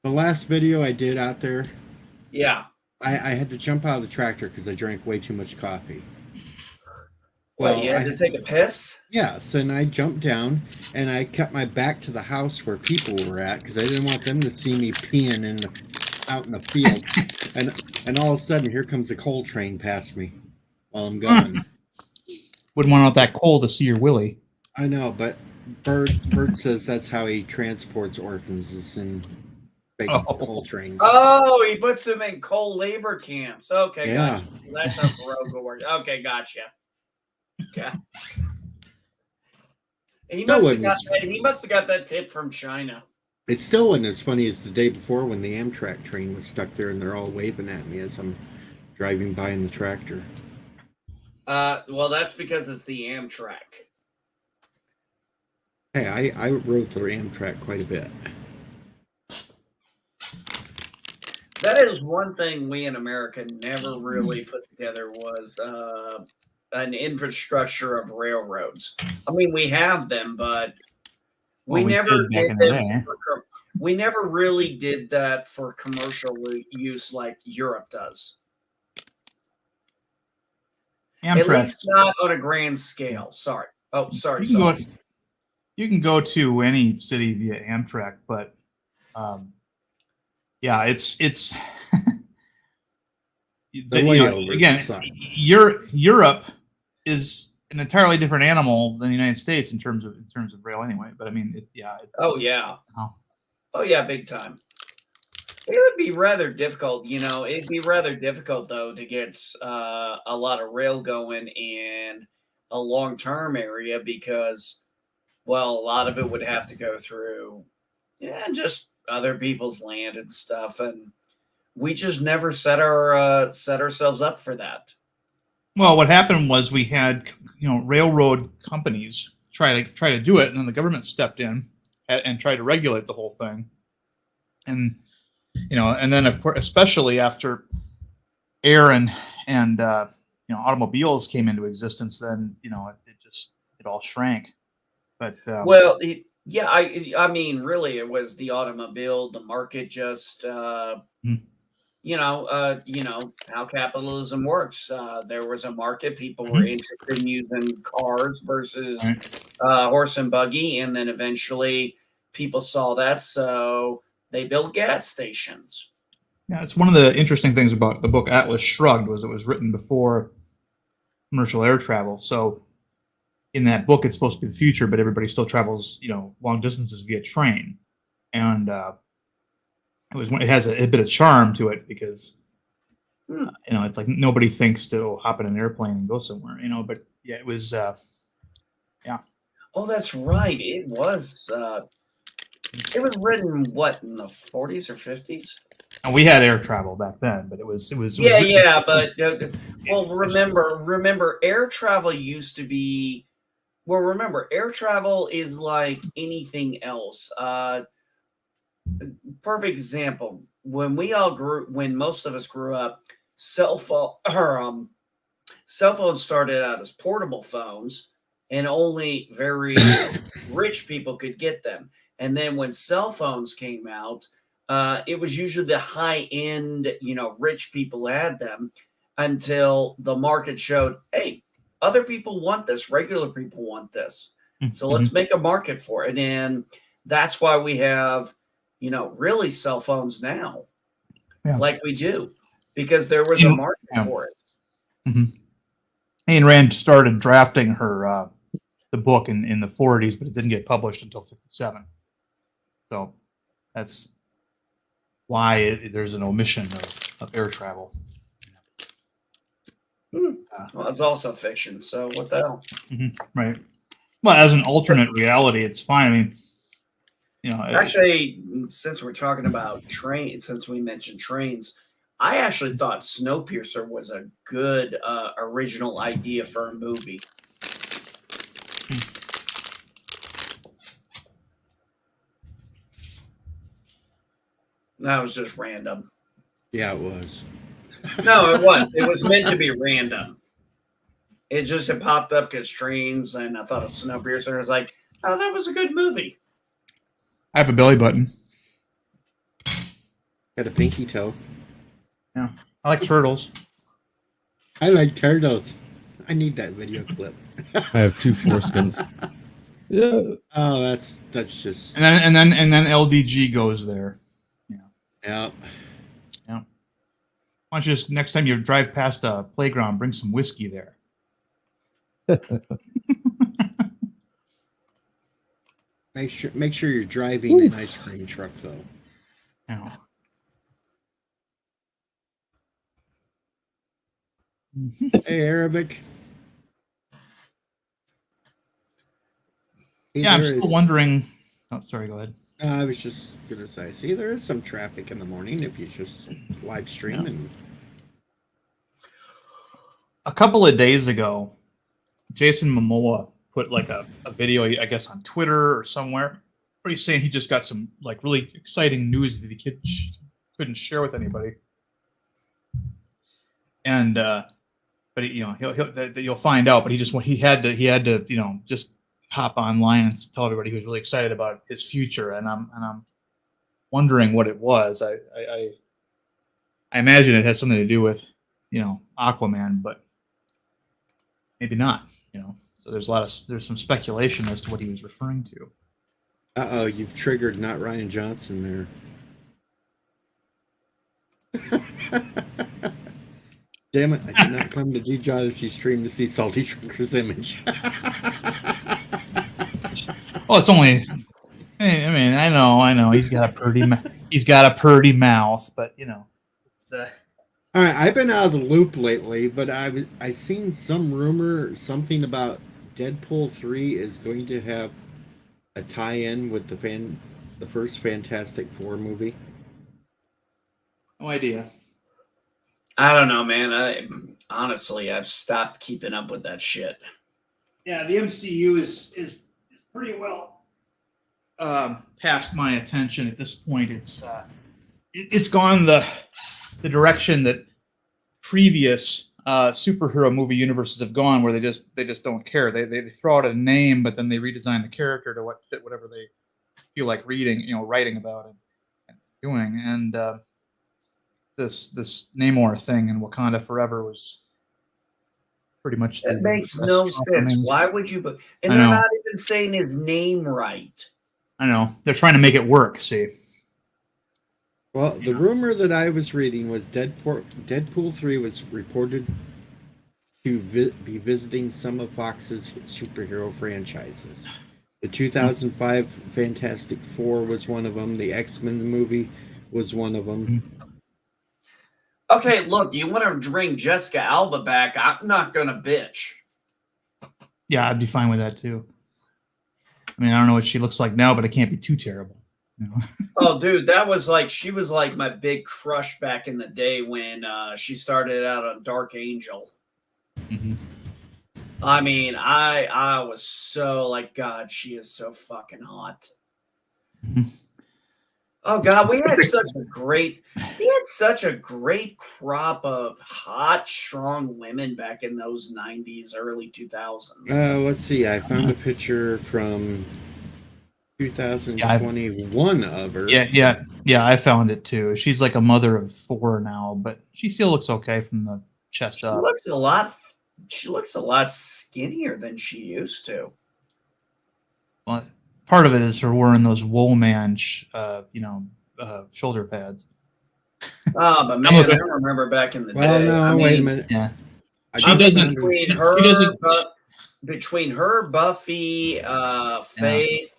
The last video I did out there, Yeah. I had to jump out of the tractor because I drank way too much coffee. Well, you had to take a piss? Yes, and I jumped down and I kept my back to the house where people were at because I didn't want them to see me peeing out in the field. and all of a sudden, here comes a coal train past me while I'm gone. Wouldn't want out that cold to see your willy. I know, but Bird says that's how he transports orphans is in big Oh. coal trains. Oh, he puts them in coal labor camps. Okay, Yeah. gotcha. That's how Baroga works. Okay, gotcha. Okay. He No, must it have got was- that. He must have got that tip from China. It still wasn't as funny as the day before when the Amtrak train was stuck there and they're all waving at me as I'm driving by in the tractor. Well, that's because it's the Amtrak. Hey, I rode through Amtrak quite a bit. That is one thing we in America never really put together was an infrastructure of railroads. I mean, we have them, but we Well, we never did back did in the them. day. We never really did that for commercial use like Europe does. At Amtrak. least not on a grand scale. Sorry. Oh, sorry. You can go to any city via Amtrak, but yeah, it's The layovers again, suck. Europe is an entirely different animal than the United States in terms of rail, anyway. But I mean, Oh yeah. Oh. Oh yeah, big time. It would be rather difficult, it'd be rather difficult though to get a lot of rail going in a long-term area because, well, a lot of it would have to go through, just other people's land and stuff, and we just never set ourselves up for that. Well, what happened was we had railroad companies try to do it, and then the government stepped in and tried to regulate the whole thing, and then of course, especially after air and automobiles came into existence, then it all shrank. But Well, I mean, really, it was the automobile. The market just, how capitalism works. There was a market. People were interested in using cars versus horse and buggy, and then eventually people saw that, so they built gas stations. yeah, it's one of the interesting things about the book Atlas Shrugged was it was written before commercial air travel. So in that book, it's supposed to be the future, but everybody still travels, long distances via train, and it has a bit of charm to it because it's like nobody thinks to hop in an airplane and go somewhere, But yeah, it was Oh, that's right. It was written what, in the 40s or 50s? and we had air travel back then, but it was Yeah, but well, remember, air travel used to be. Well, remember, air travel is like anything else. Perfect example. When most of us grew up, cell phones started out as portable phones, and only very rich people could get them. And then when cell phones came out, it was usually the high end, rich people had them until the market showed, hey, other people want this, regular people want this. So let's make a market for it. And that's why we have, really cell phones now, like we do, because there was a market for it. Ayn Rand started drafting her the book in the 40s, but it didn't get published until 57. So that's why there's an omission of air travel. Well, it's also fiction, so what the hell? Right. Well, as an alternate reality, it's fine. I mean, actually, since we're talking about trains, since we mentioned trains, I actually thought Snowpiercer was a good original idea for a movie. That was just random. Yeah, it was. No, it was. It was meant to be random. It just had popped up because trains, and I thought of Snowpiercer, and I was like, oh, that was a good movie. I have a belly button. Got a pinky toe. Yeah. I like turtles. I like turtles. I need that video clip. I have 2 foreskins. Yeah. Oh, that's just. And then LDG goes there. Yeah. Yeah. Why don't you just next time you drive past a playground, bring some whiskey there. Make sure you're driving an ice cream truck though. You know. Hey, Arabic. Hey, Yeah, I'm there still is- wondering. Oh, sorry. Go ahead. I was just gonna say, see, there is some traffic in the morning if you just live stream Yeah. and A couple of days ago, Jason Momoa put like a video, I guess, on Twitter or somewhere, where he's saying he just got some like really exciting news that he couldn't share with anybody. And but he, you'll find out. But he had to just hop online and tell everybody he was really excited about his future. And I'm wondering what it was. I imagine it has something to do with Aquaman, but maybe not. So there's some speculation as to what he was referring to. oh, you've triggered not Ryan Johnson there. Damn it! I did not come to G-Jodyssey stream to see Salty Drinker's image. Well, it's only. I mean, I know. He's got a pretty mouth, but it's. All right, I've been out of the loop lately, but I seen some rumor, something about Deadpool 3 is going to have a tie-in with the first Fantastic Four movie. No idea. I don't know, man. Honestly, I've stopped keeping up with that shit. Yeah, the MCU is pretty well past my attention at this point. It's gone the direction that previous superhero movie universes have gone, where they just don't care. They throw out a name, but then they redesign the character to fit whatever they feel like writing about and doing. And this Namor thing in Wakanda Forever was pretty much That makes no sense. Why would you? And they're not even saying his name right. I know. They're trying to make it work. See. Well, the rumor that I was reading was Deadpool 3 was reported to be visiting some of Fox's superhero franchises. The 2005 Fantastic Four was one of them. The X-Men movie was one of them. Okay, look, you want to bring Jessica Alba back? I'm not gonna bitch. Yeah, I'd be fine with that too. I mean, I don't know what she looks like now, but it can't be too terrible. Oh, dude, she was like my big crush back in the day when she started out on Dark Angel. Mm-hmm. I mean, I was so like, God, she is so fucking hot. Mm-hmm. Oh God, we had such a great crop of hot, strong women back in those 90s, early 2000s. Let's see. I found a picture from 2021 of her. Yeah. I found it too. She's like a mother of 4 now, but she still looks okay from the chest up. She looks a lot skinnier than she used to. Well, part of it is her wearing those Woolman, shoulder pads. Oh, but man, I don't remember back in the day. Well, no, wait a minute. Yeah, between her, Buffy, Faith.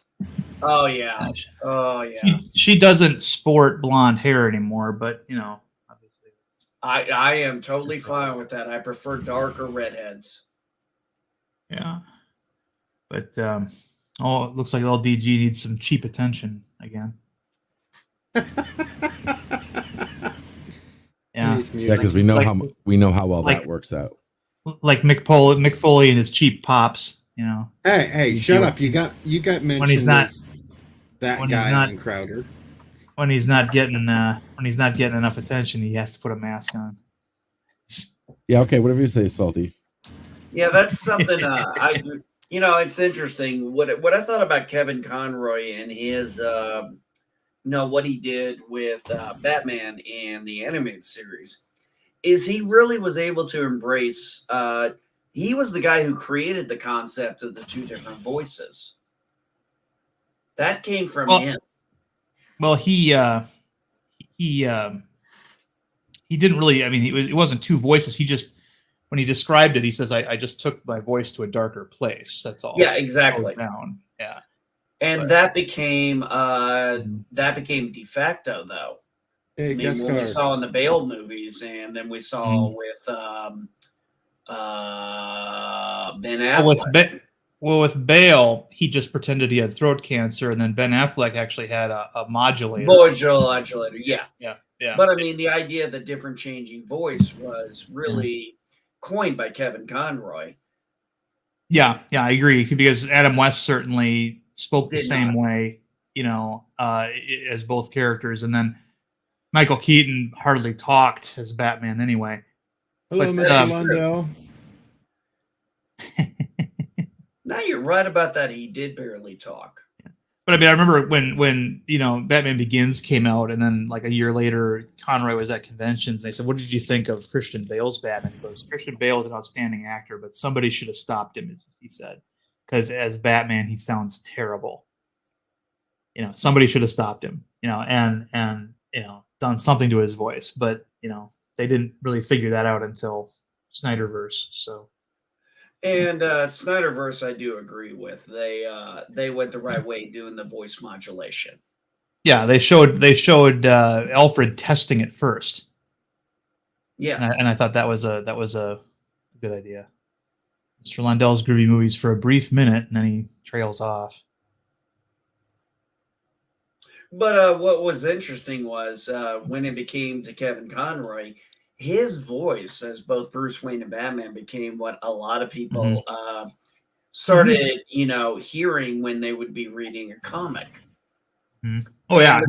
Oh yeah. Oh yeah. She doesn't sport blonde hair anymore, but obviously. I am totally fine with that. I prefer darker redheads. Yeah, but it looks like LDG needs some cheap attention again. Yeah, because we know how well that works out. Like Mick Foley and his cheap pops. Hey, shut up! You got mentioned when he's not that guy on Crowder. When he's not getting enough attention, he has to put a mask on. Yeah, okay, whatever you say, Salty. Yeah, that's something it's interesting. What I thought about Kevin Conroy and his what he did with Batman in the animated series is he really was able to embrace he was the guy who created the concept of the 2 different voices. That came from him. Well, he didn't really. I mean, it wasn't 2 voices. He just, when he described it, he says, "I just took my voice to a darker place." That's all. Yeah, exactly. Down. Yeah, and that became de facto though. Hey, I mean, guest when we card. saw in the Bale movies, and then we saw with Ben Affleck. With Bale, he just pretended he had throat cancer, and then Ben Affleck actually had a modulator. Modulator, yeah. Yeah. But I mean, the idea of the different changing voice was really coined by Kevin Conroy. Yeah, I agree, because Adam West certainly spoke the Did same not. way, as both characters, and then Michael Keaton hardly talked as Batman anyway. Hello, But, Mr. Lundell. Now you're right about that. He did barely talk. But I mean, I remember when Batman Begins came out, and then like a year later, Conroy was at conventions. And they said, "What did you think of Christian Bale's Batman?" He goes, "Christian Bale is an outstanding actor, but somebody should have stopped him," as he said, "because as Batman, he sounds terrible. Somebody should have stopped him. And done something to his voice. But they didn't really figure that out until Snyderverse. So." And Snyderverse, I do agree with. They went the right way doing the voice modulation. Yeah, they showed Alfred testing it first. Yeah, and I thought that was a good idea. Mr. Lundell's groovy movies for a brief minute, and then he trails off. but what was interesting was when it became to Kevin Conroy, his voice as both Bruce Wayne and Batman became what a lot of people started, hearing when they would be reading a comic. Oh yeah,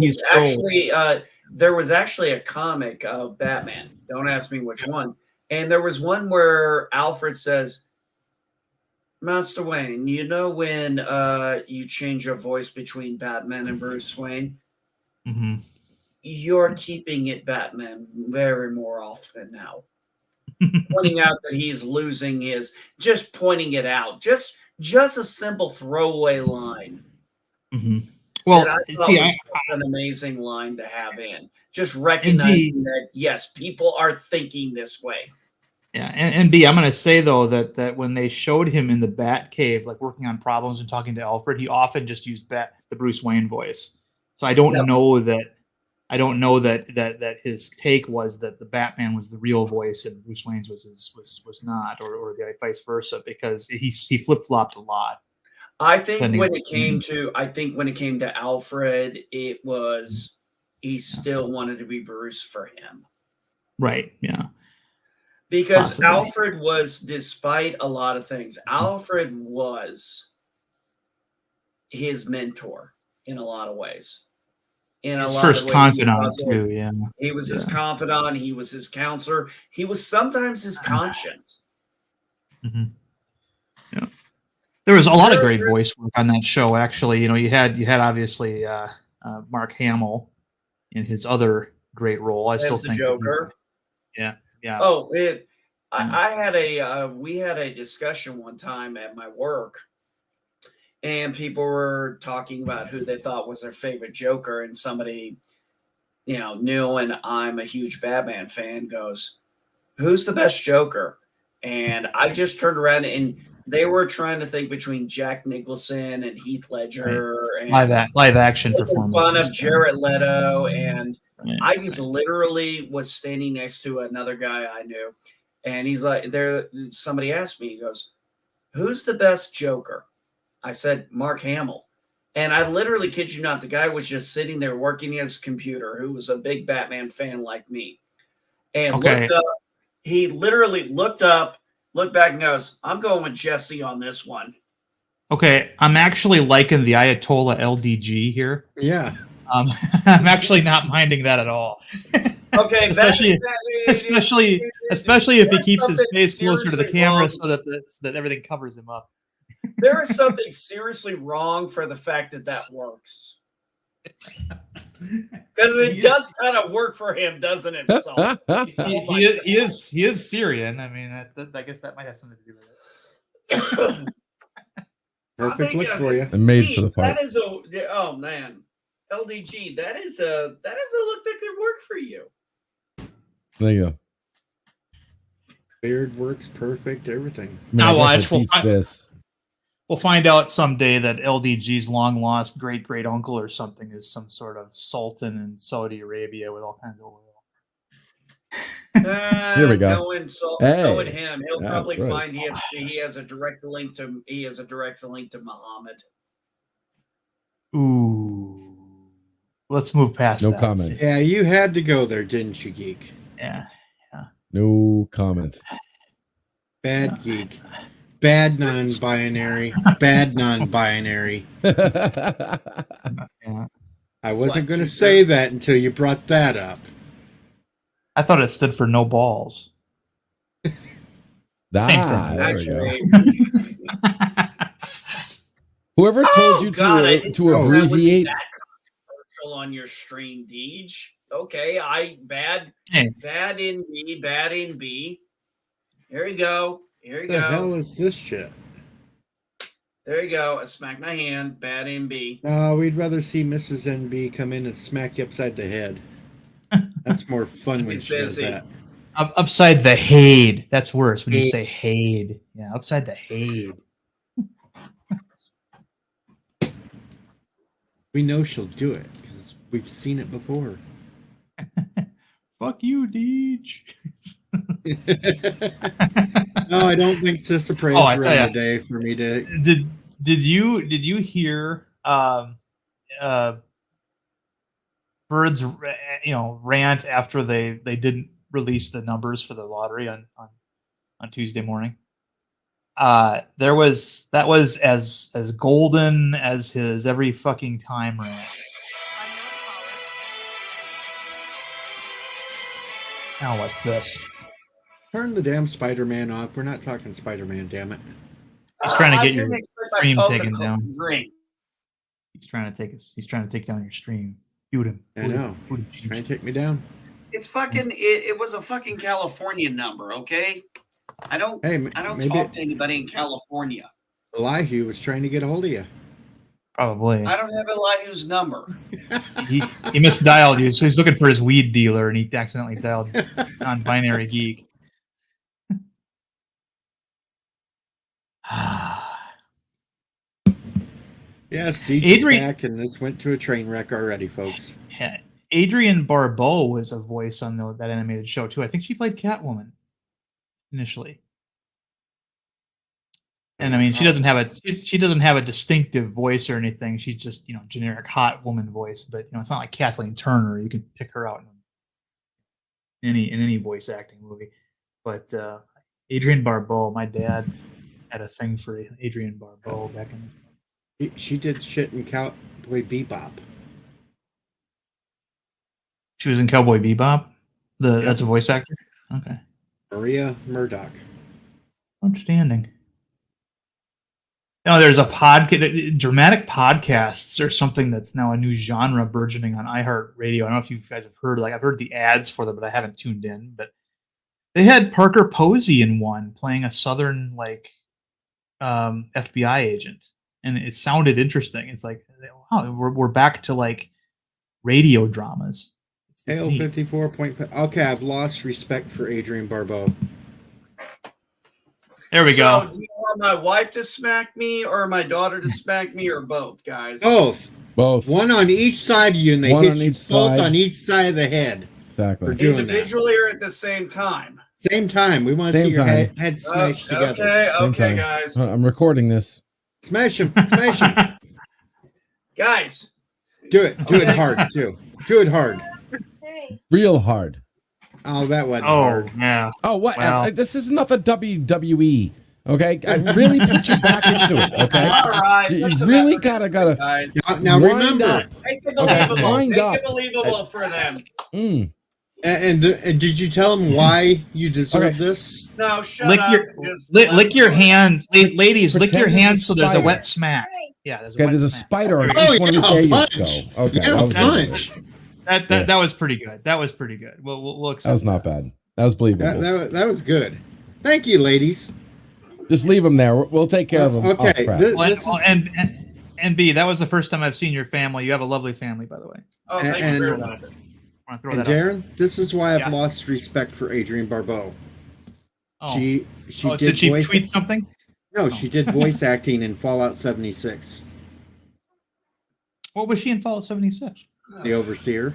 there was actually a comic of Batman. Don't ask me which one. And there was one where Alfred says, "Master Wayne, when you change your voice between Batman and Bruce Wayne, you're keeping it Batman very more often now." Pointing out that he's losing just pointing it out. Just a simple throwaway line. Well, see, an amazing line to have in. Just recognizing that, yes, people are thinking this way. Yeah, and B, I'm going to say though that when they showed him in the Bat Cave, like working on problems and talking to Alfred, he often just used the Bruce Wayne voice. So I don't know that his take was that the Batman was the real voice and Bruce Wayne's was not, or the vice versa, because he flip flopped a lot. I think when it came to Alfred, it was he still wanted to be Bruce for him. Right. Yeah. Because Alfred was, despite a lot of things, Alfred was his mentor in a lot of ways. His first confidant too. Yeah. He was his confidant. He was his counselor. He was sometimes his conscience. Yeah. There was a lot of great voice work on that show. Actually, you had obviously Mark Hamill in his other great role. I still think Joker. Yeah. Oh, we had a discussion one time at my work, and people were talking about who they thought was their favorite Joker, and somebody, knew, and I'm a huge Batman fan, goes, "Who's the best Joker?" And I just turned around, and they were trying to think between Jack Nicholson and Heath Ledger, and live action performance. Fun of Jared Leto, and I just literally was standing next to another guy I knew, and he's like, somebody asked me, he goes, "Who's the best Joker?" I said, "Mark Hamill." And I literally kid you not, the guy was just sitting there working at his computer, who was a big Batman fan like me, and looked up. He literally looked up, looked back, and goes, "I'm going with Jesse on this one." Okay, I'm actually liking the Ayatollah LDG here. Yeah. I'm actually not minding that at all. Okay, especially if he keeps his face closer to the camera so that everything covers him up. There is something seriously wrong for the fact that works. Because it does kind of work for him, doesn't it? So, he is Syrian. I mean, I guess that might have something to do with it. Perfect look for you. And made for the part. That is oh man, LDG. That is a look that could work for you. There you go. Beard works perfect. Everything. Now watch. We'll find out someday that LDG's long lost great great uncle or something is some sort of sultan in Saudi Arabia with all kinds of oil. Here we go. Knowing him, he'll That's probably right. find he has a direct link to Muhammad. Ooh, let's move past No that. comment. Yeah, you had to go there, didn't you, geek? Yeah. No comment. Bad geek. Bad non-binary. Bad non-binary. Yeah. I wasn't What, going to two say that until you brought that up. I thought it stood for no balls. Same thing. There we go. Actually, Whoever told you God, I to didn't know that would be abbreviate. that controversial on your stream, Deej. Okay, bad in B. Here you go. Here you What the hell go. is this shit? There you go. I smack my hand. Bad in B. No, we'd rather see Mrs. NB come in and smack you upside the head. That's more fun when She's she does busy. that. Upside the head. That's worse when you say head. Yeah, upside the head. We know she'll do it because we've seen it before. Fuck you, Deej. No, I don't think Sister Praise Oh, I ruined tell the day for me to. Did you hear Bird's rant after they didn't release the numbers for the lottery on Tuesday morning? That was as golden as his every fucking time rant. Now what's this? Turn the damn Spider-Man off. We're not talking Spider-Man, damn it. He's trying to I get your didn't expect my stream phone to taken down. ring. He's trying to take down your stream. Boot him. I know. He's trying to take me down. It's fucking. It was a fucking California number. Okay. I don't Maybe talk to anybody in California. Elihu was trying to get a hold of you. Probably. I don't have Elihu's number. He misdialed you, so he's looking for his weed dealer, and he accidentally dialed non-binary geek. Yes, DJ's Adrian- back, and this went to a train wreck already, folks. Yeah. Adrienne Barbeau was a voice on that animated show too. I think she played Catwoman initially. And I mean, she doesn't have a distinctive voice or anything. She's just generic hot woman voice. But it's not like Kathleen Turner. You can pick her out in any voice acting movie. But Adrienne Barbeau, my dad had a thing for Adrienne Barbeau back in. She did shit in Cowboy Bebop. She was in Cowboy Bebop. That's a voice actor. Okay, Maria Murdoch. outstanding. There's a dramatic podcasts or something that's now a new genre burgeoning on iHeartRadio. I don't know if you guys have heard. I've heard the ads for them, but I haven't tuned in. But they had Parker Posey in one playing a Southern FBI agent, and it sounded interesting. It's like, wow, we're back to radio dramas. It's Hail neat. 54.5. Okay, I've lost respect for Adrienne Barbeau. There we go. So, do you want my wife to smack me, or my daughter to smack me, or both, guys? Both. Both. One on each side of you, and they One hit on you each both side. on each side of the head. Exactly. For doing that. Individually or at the same time? Same time. We want to see Same your time. head smashed together. Same Okay, time. guys. I'm recording this. Smash him. Smash him. Guys. Do it. Do it hard, too. Do it hard. Real hard. Oh, that wasn't Oh, hard. yeah. Oh, what? Wow. This is not the WWE. Okay, I really put you back into it. Okay, All right. you listen really to that, gotta. guys. Now wind remember, up. Make it Okay, believable. wind Make up. it believable for them. and did you tell him why you deserve Okay. this? No, shut Lick up. your Just lick your hands, ladies. Lick your Pretend there's a hands so there's a spider. wet smack. Yeah, there's a Okay, wet there's a smack. spider on Oh, each one of yeah, these. There you punch. go. Okay, Yeah, that was punch. good. That was pretty good. That was pretty good. We'll accept That was not bad. That was believable. That was good. Thank you, ladies. Just leave them there. We'll take care of them. Okay, And B, that was the first time I've seen your family. You have a lovely family, by the way. Oh, thank you And- very I much. want to throw And that out. Darren, this is why I've Yeah. lost respect for Adrienne Barbeau. Oh. She Oh, did did she voice tweet something? No, she did voice acting in Fallout 76. What was she in Fallout 76? The Overseer.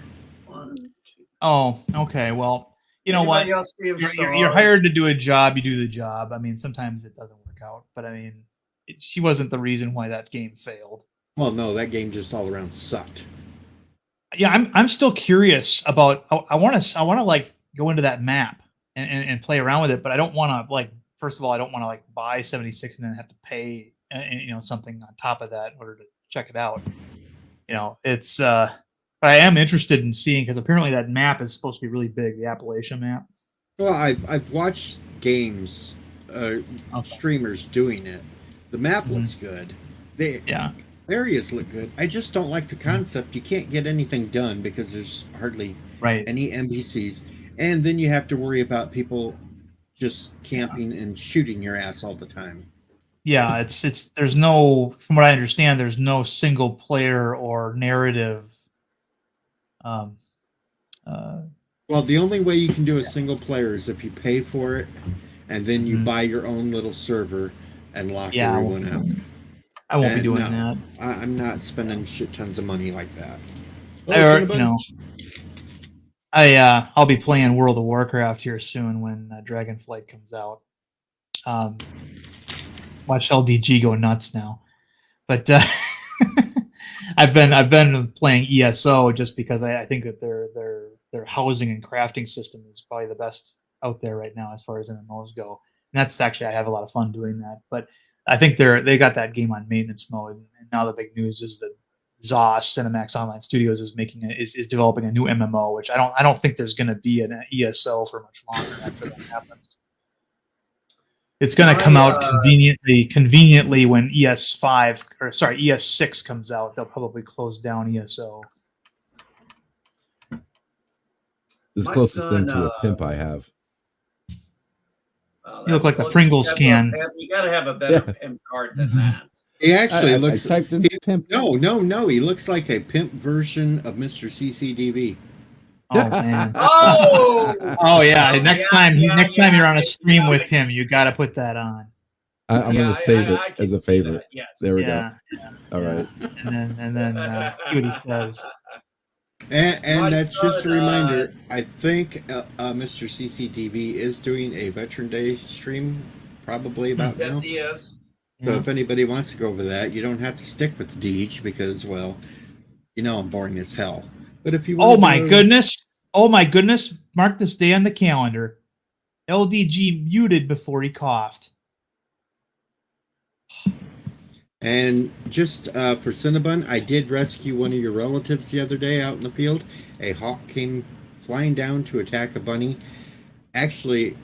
Oh, okay. Well, you know what? Anybody else see him You're hired to do a job. You do the job. I mean, sometimes it doesn't work out, but I mean, she wasn't the reason why that game failed. Well, no, that game just all around sucked. Yeah, I'm still curious about. I want to like go into that map and play around with it, but I don't want to like. First of all, I don't want to like buy 76 and then have to pay something on top of that in order to check it out. It's but I am interested in seeing, because apparently that map is supposed to be really big, the Appalachia map. Well, I've watched games, streamers doing it. The map looks good. The areas look good. I just don't like the concept. You can't get anything done because there's hardly any NPCs, and then you have to worry about people just camping and shooting your ass all the time. Yeah, it's there's no, from what I understand, there's no single player or narrative. Well, the only way you can do a single player is if you pay for it, and then you buy your own little server and lock everyone out. I won't be doing that. I'm not spending shit tons of money like that. I'll be playing World of Warcraft here soon when Dragonflight comes out. Watch LDG go nuts now, but I've been playing ESO just because I think that their housing and crafting system is probably the best out there right now as far as MMOs go. And that's actually, I have a lot of fun doing that. But I think they got that game on maintenance mode, and now the big news is that ZOS, Cinemax Online Studios, is developing a new MMO, which I don't think there's going to be an ESO for much longer after that happens. It's going to come out conveniently when ES6 comes out. They'll probably close down ESO. This closest thing to a pimp I have. You look like the Pringles can. You got to have a better pimp card than that. He actually looks. I typed in pimp. No. He looks like a pimp version of Mr. CCDV. Oh man. Oh yeah. Next time you're on a stream with him, you got to put that on. I'm going to save it as a favorite. Yes. There we go. Yeah. All right. And then see what he says. And that's just a reminder. I think Mr. CCTV is doing a Veteran Day stream probably about now. Yes, he is. So if anybody wants to go over that, you don't have to stick with the Deej because, well, I'm boring as hell. But if you want oh my goodness, mark this day on the calendar. LDG muted before he coughed. And just for Cinnabon, I did rescue one of your relatives the other day out in the field. A hawk came flying down to attack a bunny. Actually,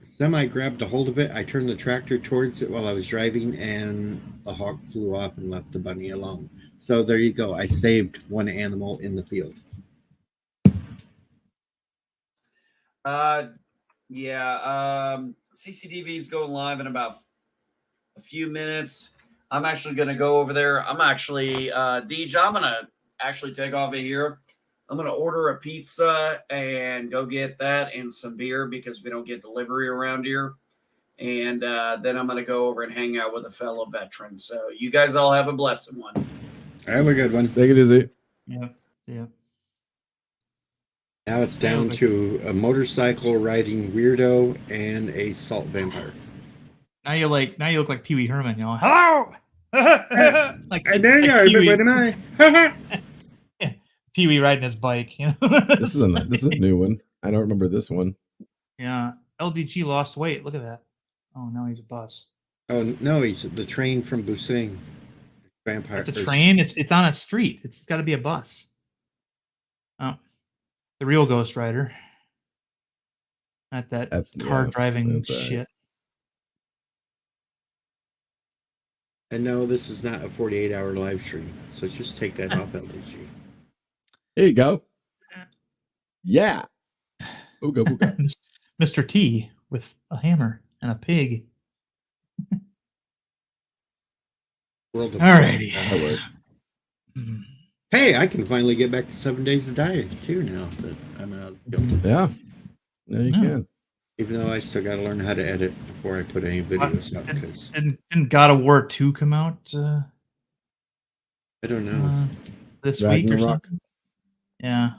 Semi grabbed a hold of it. I turned the tractor towards it while I was driving, and the hawk flew off and left the bunny alone. So there you go. I saved one animal in the field. CCTV is going live in about a few minutes. I'm actually going to go over there. I'm actually, Deej, I'm going to actually take off of here. I'm going to order a pizza and go get that and some beer because we don't get delivery around here. And then I'm going to go over and hang out with a fellow veteran. So you guys all have a blessed one. Have a good one. Take it easy. Yeah. Now it's down to a motorcycle riding weirdo and a salt vampire. Now you look like Pee Wee Herman, hello. Like there you are, everybody. Pee Wee riding his bike. This is a new one. I don't remember this one. Yeah, LDG lost weight. Look at that. Oh, now he's a bus. Oh no, he's the train from Busing. Vampire. It's a train. It's on a street. It's got to be a bus. Oh, the real Ghost Rider. Not that's car driving shit. And no, this is not a 48-hour live stream, so just take that off, LDG. Here you go. Yeah. Ooga booga. Mr. T with a hammer and a pig. Alrighty. Hey, I can finally get back to 7 days of diet too now that I'm out. Yeah. Yeah, you can. Even though I still got to learn how to edit before I put any videos up, because Didn't God of War 2 come out I don't know. this week or Ragnarok. something? Yeah.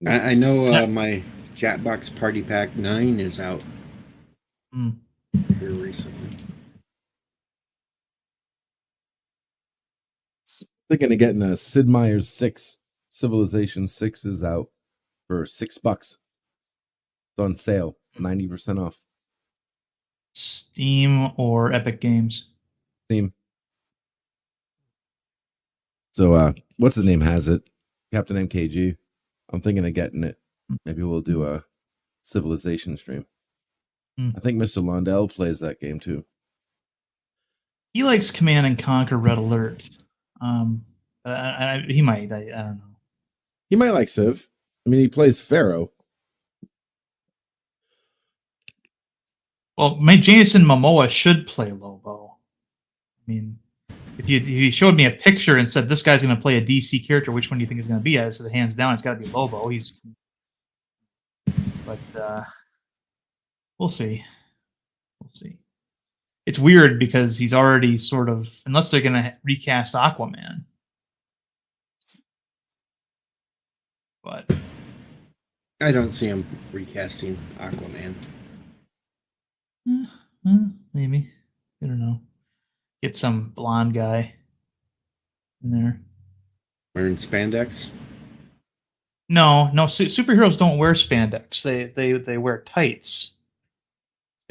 I know Yeah. my Jackbox Party Pack 9 is out Hmm. here recently. Thinking of getting a Sid Meier's 6. Civilization 6 is out for $6. It's on sale, 90% off. Steam or Epic Games? Theme. So what's his name has it? Captain MKG. I'm thinking of getting it. Maybe we'll do a Civilization stream. I think Mr. Londell plays that game too. He likes Command and Conquer Red Alert. He might. I don't know. He might like Civ. I mean, he plays Pharaoh. Well, Jason Momoa should play Lobo. I mean, if you showed me a picture and said this guy's going to play a DC character, which one do you think is going to be? I said hands down, it's got to be Lobo. But we'll see. We'll see. It's weird because he's already sort of, unless they're going to recast Aquaman. But I don't see him recasting Aquaman. Maybe. I don't know. Get some blonde guy in there. Wearing spandex? No. Superheroes don't wear spandex. They wear tights.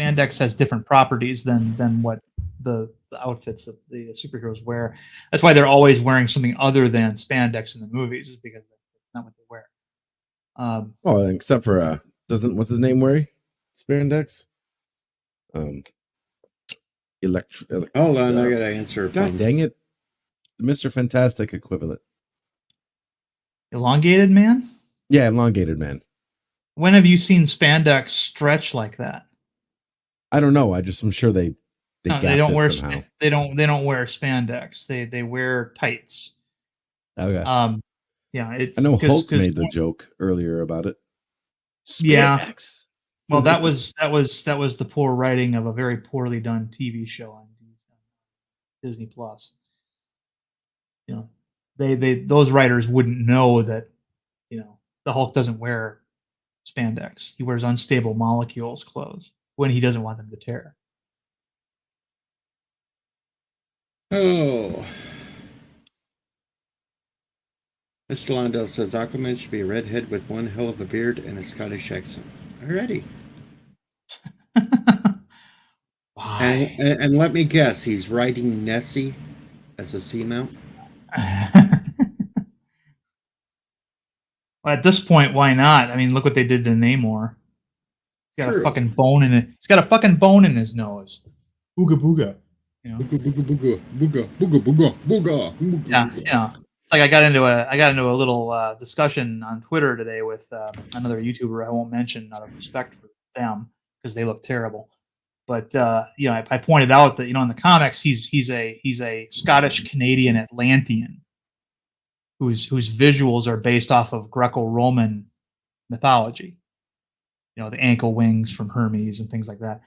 Spandex has different properties than what the outfits that the superheroes wear. That's why they're always wearing something other than spandex in the movies, is because that's not what they wear. Except for doesn't what's his name wear spandex? Hold on, I gotta answer a phone. God dang it. The Mr. Fantastic equivalent. Elongated Man? Yeah, elongated man. When have you seen spandex stretch like that? I don't know. I'm sure they don't wear somehow. They don't wear spandex. They wear tights. Okay. Yeah, it's. I know Hulk made the joke earlier about it. Spandex. Yeah. Well, that was the poor writing of a very poorly done TV show on Disney Plus. You know, those writers wouldn't know that, the Hulk doesn't wear spandex. He wears unstable molecules clothes when he doesn't want them to tear. Oh. Mr. Londell says Aquaman should be a redhead with one hell of a beard and a Scottish accent. Alrighty. Why? And let me guess, he's riding Nessie as a seamount? Well, at this point, why not? I mean, look what they did to Namor. He's got True. a fucking bone in it. He's got a fucking bone in his nose. Booga booga. Booga booga booga booga booga booga booga. Yeah. It's like I got into a little discussion on Twitter today with another YouTuber I won't mention out of respect for them because they look terrible. But I pointed out that in the comics he's a Scottish Canadian Atlantean whose visuals are based off of Greco-Roman mythology. The ankle wings from Hermes and things like that.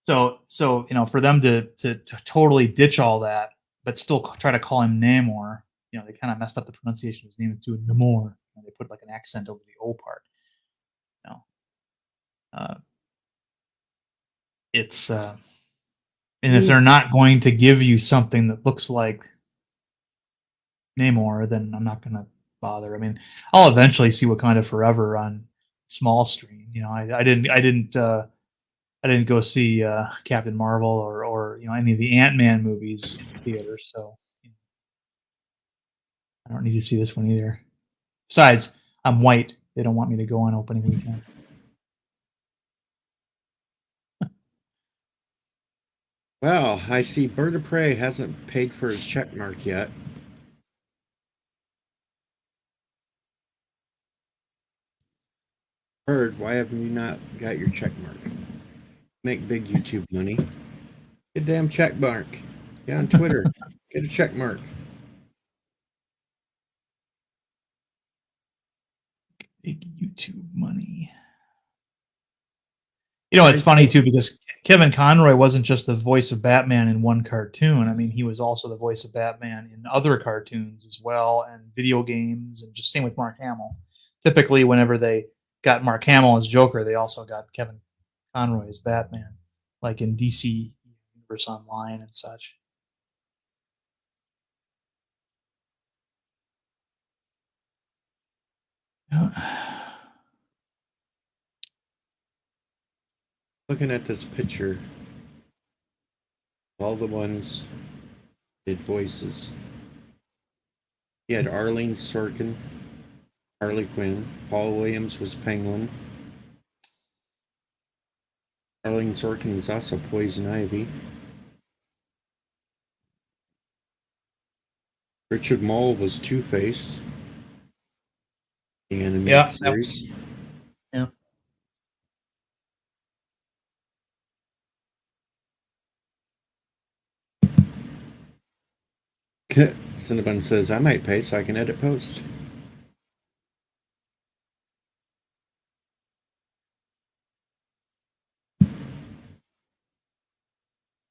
So for them to totally ditch all that, but still try to call him Namor, they kind of messed up the pronunciation of his name to Namor. They put like an accent over the O part. It's and if they're not going to give you something that looks like Namor, then I'm not going to bother. I mean, I'll eventually see Wakanda Forever on small screen. I didn't go see Captain Marvel or any of the Ant-Man movies in the theater, so I don't need to see this one either. Besides, I'm white. They don't want me to go on opening weekend. Well, I see Bird of Prey hasn't paid for his check mark yet. Bird, why have you not got your check mark? Make big YouTube money. Get a damn check mark. Get on Twitter. Get a check mark. Big YouTube money. You know, it's funny too because Kevin Conroy wasn't just the voice of Batman in one cartoon. I mean, he was also the voice of Batman in other cartoons as well, and video games, and just same with Mark Hamill. Typically, whenever they got Mark Hamill as Joker, they also got Kevin Conroy as Batman, like in DC Universe Online and such. Looking at this picture, all the ones did voices. He had Arlene Sorkin, Harley Quinn. Paul Williams was Penguin. Arlene Sorkin was also Poison Ivy. Richard Mole was Two-Face. The animated series. Yeah. Cinnabon says, I might pay so I can edit post.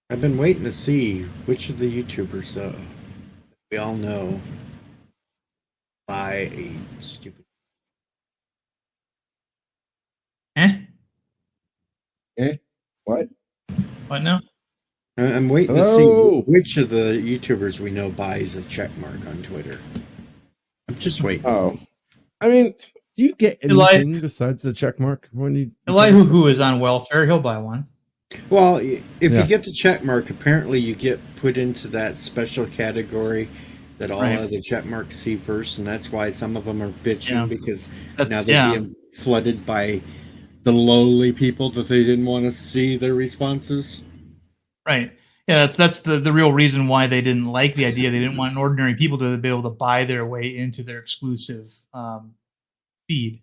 I've been waiting to see which of the YouTubers we all know buy a stupid. What? What now? I'm waiting to Hello? see which of the YouTubers we know buys a check mark on Twitter. I'm just waiting. Oh, I mean, do you get anything besides the check mark when you? Eli, who is on welfare, he'll buy one. Well, if you get the check mark, apparently you get put into that special category that all other check marks see first, and that's why some of them are bitching because now they're being flooded by the lowly people that they didn't want to see their responses. Right. Yeah, that's the real reason why they didn't like the idea. They didn't want ordinary people to be able to buy their way into their exclusive feed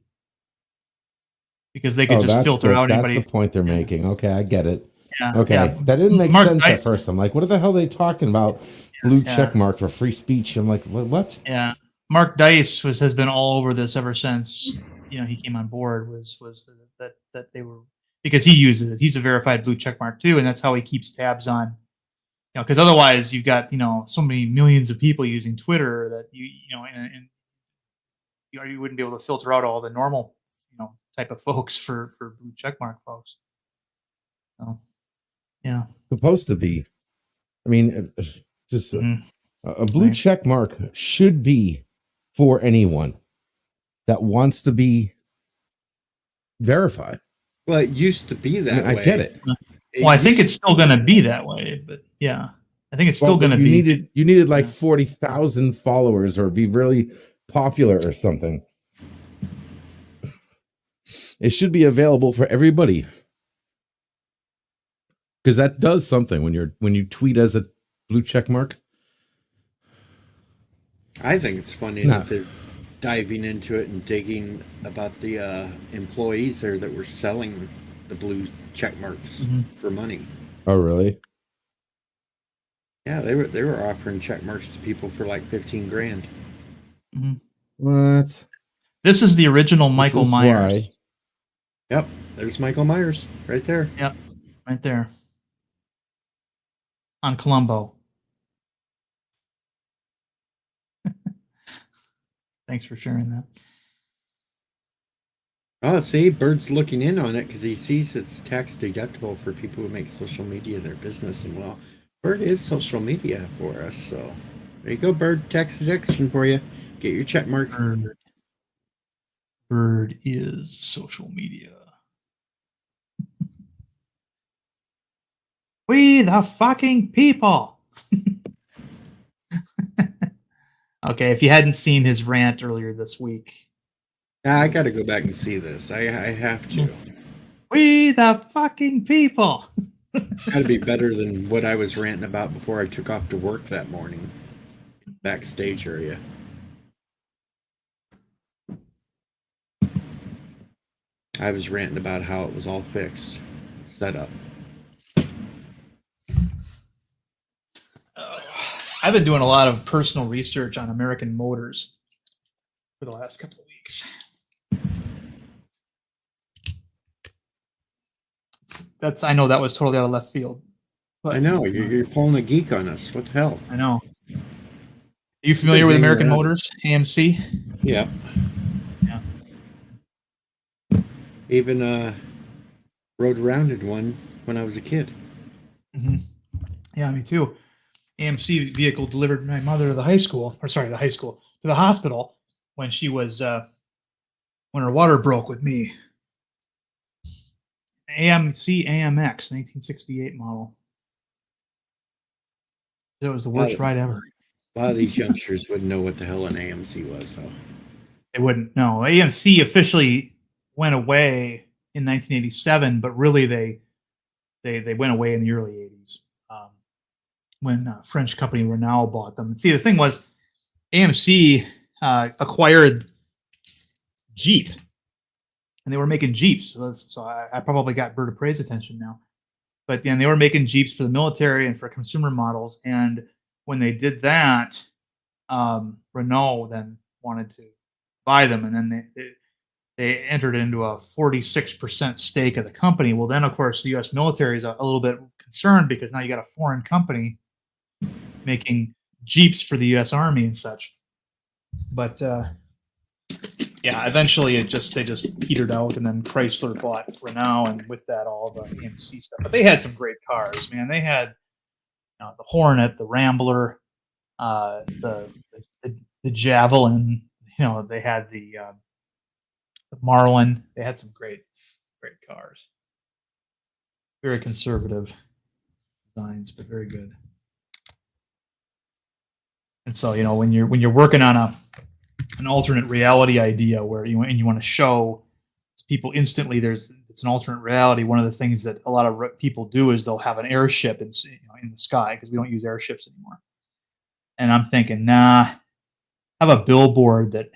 because they could just filter out anybody. That's the point they're making. Okay, I get it. Yeah, okay, that didn't make sense at first. I'm like, what the hell are they talking about? Blue check mark for free speech. I'm like, what? Yeah, Mark Dice has been all over this ever since he came on board. Was that they were, because he uses it. He's a verified blue check mark too, and that's how he keeps tabs on. Because otherwise you've got so many millions of people using Twitter that and you wouldn't be able to filter out all the normal type of folks for blue checkmark folks. So yeah, supposed to be. I mean, just a blue check mark should be for anyone that wants to be verified. Well, it used to be that way. I get it. Well, I think it's still going to be that way, but yeah, I think it's still going to be. You needed like 40,000 followers or be really popular or something. It should be available for everybody because that does something when you tweet as a blue check mark. I think it's funny that they're diving into it and digging about the employees there that were selling the blue check marks for money. Oh, really? Yeah, they were offering check marks to people for like 15 grand. Mm-hmm. What? This is the original Michael Myers. Why. Yep, there's Michael Myers right there. Yep, right there on Columbo. Thanks for sharing that. Oh, see, Bird's looking in on it because he sees it's tax deductible for people who make social media their business. And well, Bird is social media for us. So there you go, Bird. Tax deduction for you. Get your check mark. Bird is social media. We the fucking people. Okay, if you hadn't seen his rant earlier this week. I got to go back and see this. I have to. We the fucking people. Got to be better than what I was ranting about before I took off to work that morning. Backstage area. I was ranting about how it was all fixed, set up. I've been doing a lot of personal research on American Motors for the last couple of weeks. Let's That's I know that was totally out of left field. But I know you're pulling a geek on us. What the hell? I know. Are you familiar with hanging American around. Motors, AMC? Yeah. Yeah. Even rode around in one when I was a kid. Mm-hmm. Yeah, me too. AMC vehicle delivered my mother to the hospital when she was when her water broke with me. AMC AMX 1968 model. It was the worst ride ever. A lot of these youngsters wouldn't know what the hell an AMC was, though. They wouldn't. No, AMC officially went away in 1987, but really they went away in the early 80s when French company Renault bought them. See, the thing was, AMC acquired Jeep, and they were making Jeeps. So I probably got Bird of Prey's attention now. But then they were making Jeeps for the military and for consumer models. And when they did that, Renault then wanted to buy them, and then they entered into a 46% stake of the company. Well, then of course the U.S. military is a little bit concerned because now you got a foreign company making Jeeps for the U.S. Army and such. But yeah, eventually they just petered out, and then Chrysler bought Renault, and with that all the AMC stuff. But they had some great cars, man. They had the Hornet, the Rambler, the Javelin. They had the Marlin. They had some great cars. Very conservative designs, but very good. And so, when you're working on an alternate reality idea where you want to show people instantly it's an alternate reality. One of the things that a lot of people do is they'll have an airship in the sky, because we don't use airships anymore. And I'm thinking, nah, have a billboard that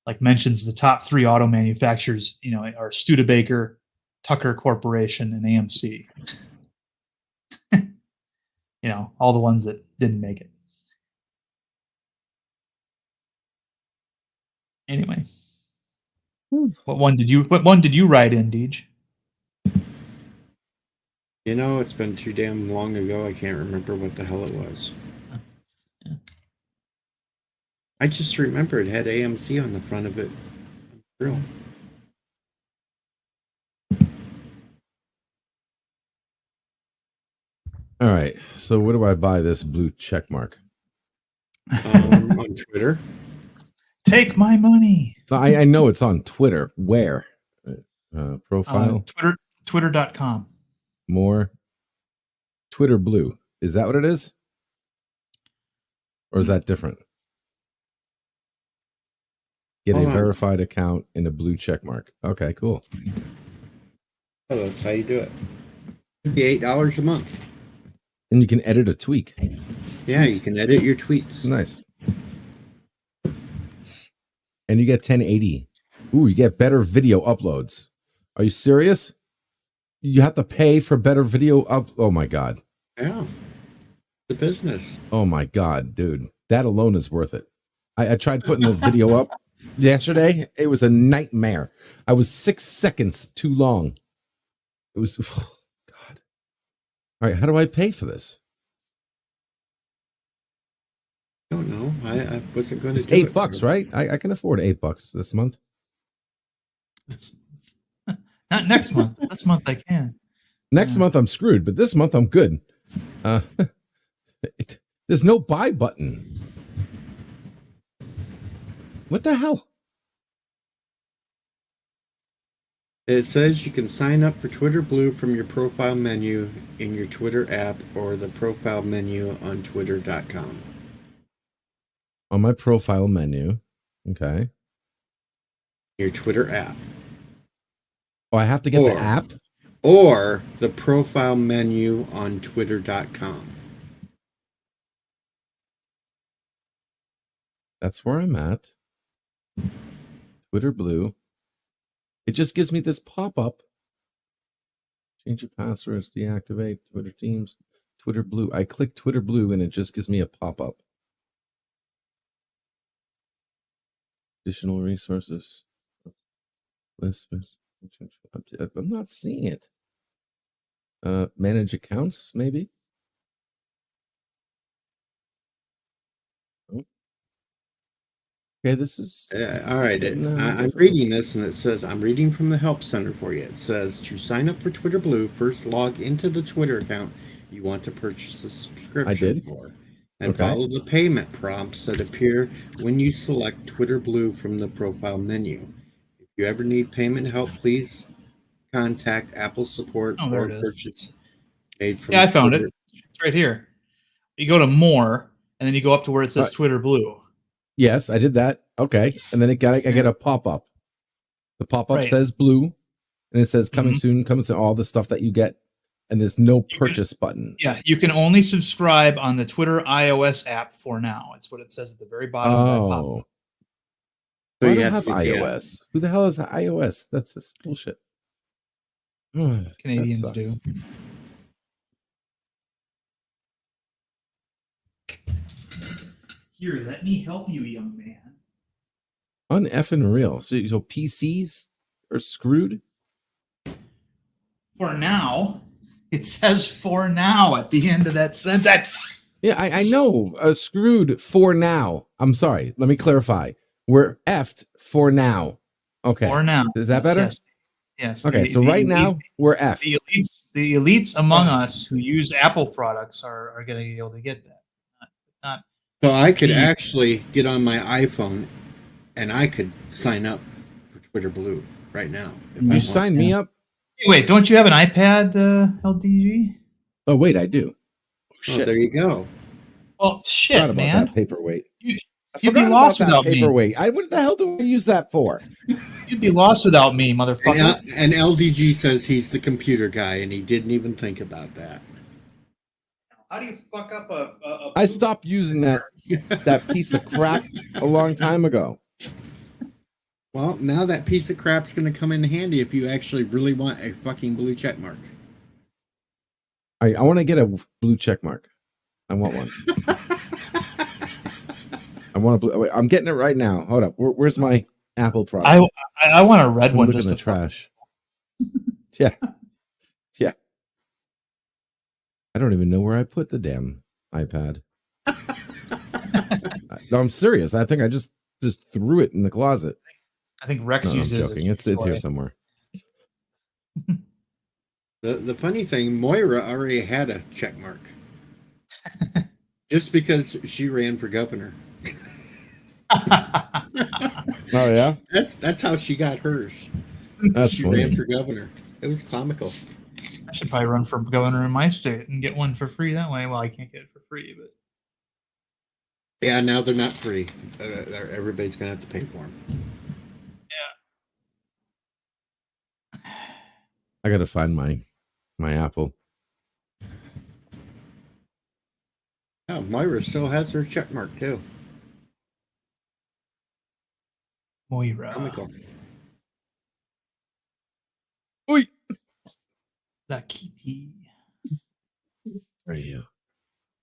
like mentions the top 3 auto manufacturers, are Studebaker, Tucker Corporation, and AMC. All the ones that didn't make it. Anyway, what one did you write in, Deej? It's been too damn long ago. I can't remember what the hell it was. Yeah. I just remember it had AMC on the front of it. Real. All right. So where do I buy this blue check mark? On Twitter. Take my money. I know it's on Twitter. Where? Profile? Twitter.com. More. Twitter Blue. Is that what it is? Or is that different? Get a verified account and a blue check mark. Okay, cool. Oh, that's how you do it. It'd be $8 a month. And you can edit a tweet. Yeah, you can edit your tweets. Nice. And you get 1080. Ooh, you get better video uploads. Are you serious? You have to pay for better video up. Oh my God. Yeah. The business. Oh my God, dude. That alone is worth it. I tried putting the video up yesterday. It was a nightmare. I was 6 seconds too long. It was, oh God. All right, how do I pay for this? I don't know. I wasn't going to It's do it. $8, right? I can afford $8 this month. Not next month. This month I can. Next month I'm screwed, but this month I'm good. There's no buy button. What the hell? It says you can sign up for Twitter Blue from your profile menu in your Twitter app or the profile menu on twitter.com. On my profile menu. Okay. Your Twitter app. Oh, I have to get the app? Or the profile menu on twitter.com. That's where I'm at. Twitter Blue. It just gives me this pop-up. Change your passwords, deactivate Twitter Teams, Twitter Blue. I click Twitter Blue and it just gives me a pop-up. Additional resources. List. I'm not seeing it. Manage accounts, maybe. Okay, this is All right. I'm reading this, and it says, I'm reading from the Help Center for you. It says, to sign up for Twitter Blue, first log into the Twitter account you want to purchase a subscription I did. for, and Okay. follow the payment prompts that appear when you select Twitter Blue from the profile menu. If you ever need payment help, please contact Apple support Oh, there or it is. purchase made from Yeah, I found Twitter. it. It's right here. You go to more, and then you go up to where it says Twitter Blue. Yes, I did that. Okay, and then I get a pop up. The pop up Right. says blue, and it says coming soon, all the stuff that you get, and there's no purchase button. Yeah, you can only subscribe on the Twitter iOS app for now. It's what it says at the very bottom of that pop-up. So I don't have iOS. Who the hell is iOS? That's just bullshit. Canadians do. Here, let me help you, young man. Uneffing real. So PCs are screwed? For now. It says for now at the end of that sentence. Yeah, I know. Screwed for now. I'm sorry. Let me clarify. We're effed for now. Okay. For now. Is that better? Yes. Okay, so right now we're effed. The elites among us who use Apple products are going to be able to get that. Not So I could actually get on my iPhone and I could sign up for Twitter Blue right now. You sign me up? Wait, don't you have an iPad, LDG? Oh, wait, I do. Oh, shit. Oh, there you go. Well, shit, about man. That paperweight. You'd be lost without me. Paperweight. What the hell do I use that for? You'd be lost without me, motherfucker. And LDG says he's the computer guy, and he didn't even think about that. How do you fuck up a I stopped using that piece of crap a long time ago. Well, now that piece of crap's going to come in handy if you actually really want a fucking blue check mark. I want to get a blue check mark. I want one. I want a blue. Wait, I'm getting it right now. Hold up. Where's my Apple product? I want a red one. Look in the trash. Yeah. Yeah. I don't even know where I put the damn iPad. No, I'm serious. I think I just threw it in the closet. I think Rex used it. Joking. It's here somewhere. The funny thing, Moira already had a check mark. Just because she ran for governor. Oh yeah? That's how she got hers. That's she funny. ran for governor. It was comical. I should probably run for governor in my state and get one for free that way. Well, I can't get it for free, but yeah, now they're not free. Everybody's gonna have to pay for them. Yeah. I gotta find my Apple. Oh, Moira still has her check mark too. Moira. Comical. Oi. La Kitty. Where are you?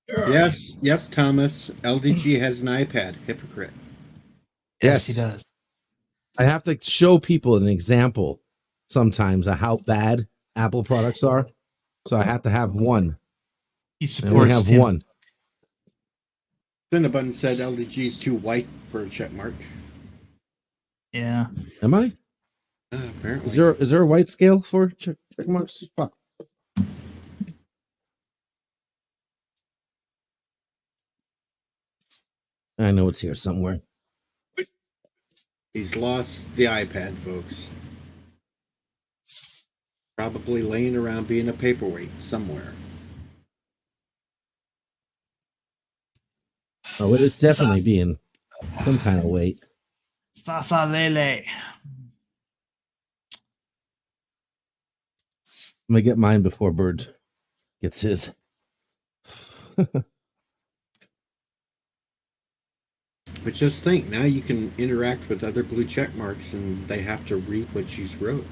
Yes, Thomas. LDG has an iPad. Hypocrite. Yes, he does. I have to show people an example sometimes of how bad Apple products are. So I have to have one. He supports I only have one. Then the button said LDG is too white for a check mark. Yeah. Am I? Apparently. Is there a white scale for check marks? Fuck. I know it's here somewhere. He's lost the iPad, folks. Probably laying around being a paperweight somewhere. Oh, it is definitely being some kind of weight. Sasa Lele. I'm gonna get mine before Bird gets his. But just think, now you can interact with other blue check marks and they have to read what you wrote.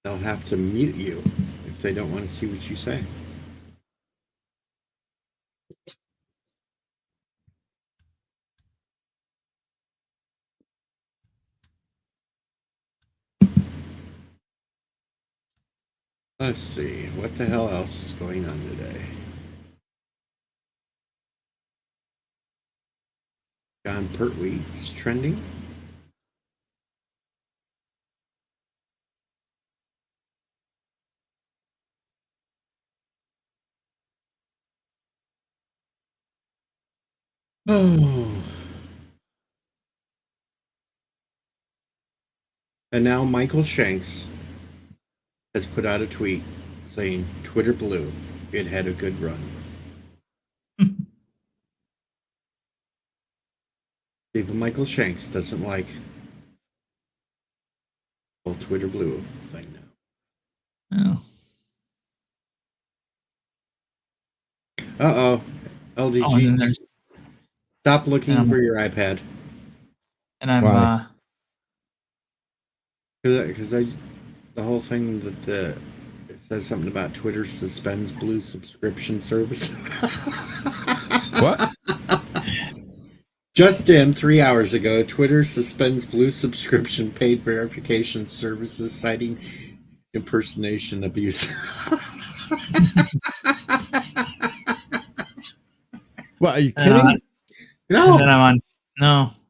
They'll have to mute you if they don't want to see what you say. Let's see. What the hell else is going on today? John Pertwee's trending. Oh. And now Michael Shanks has put out a tweet saying Twitter blue. It had a good run. Even Michael Shanks doesn't like the whole Twitter blue thing now. Oh. Uh-oh. Oh, and LDG, then there's stop looking And I'm- for your iPad. and I'm Why? Because the whole thing that it says something about Twitter suspends blue subscription service. What? Just in 3 hours ago, Twitter suspends blue subscription paid verification services, citing impersonation abuse. What, are you And, kidding? No. and then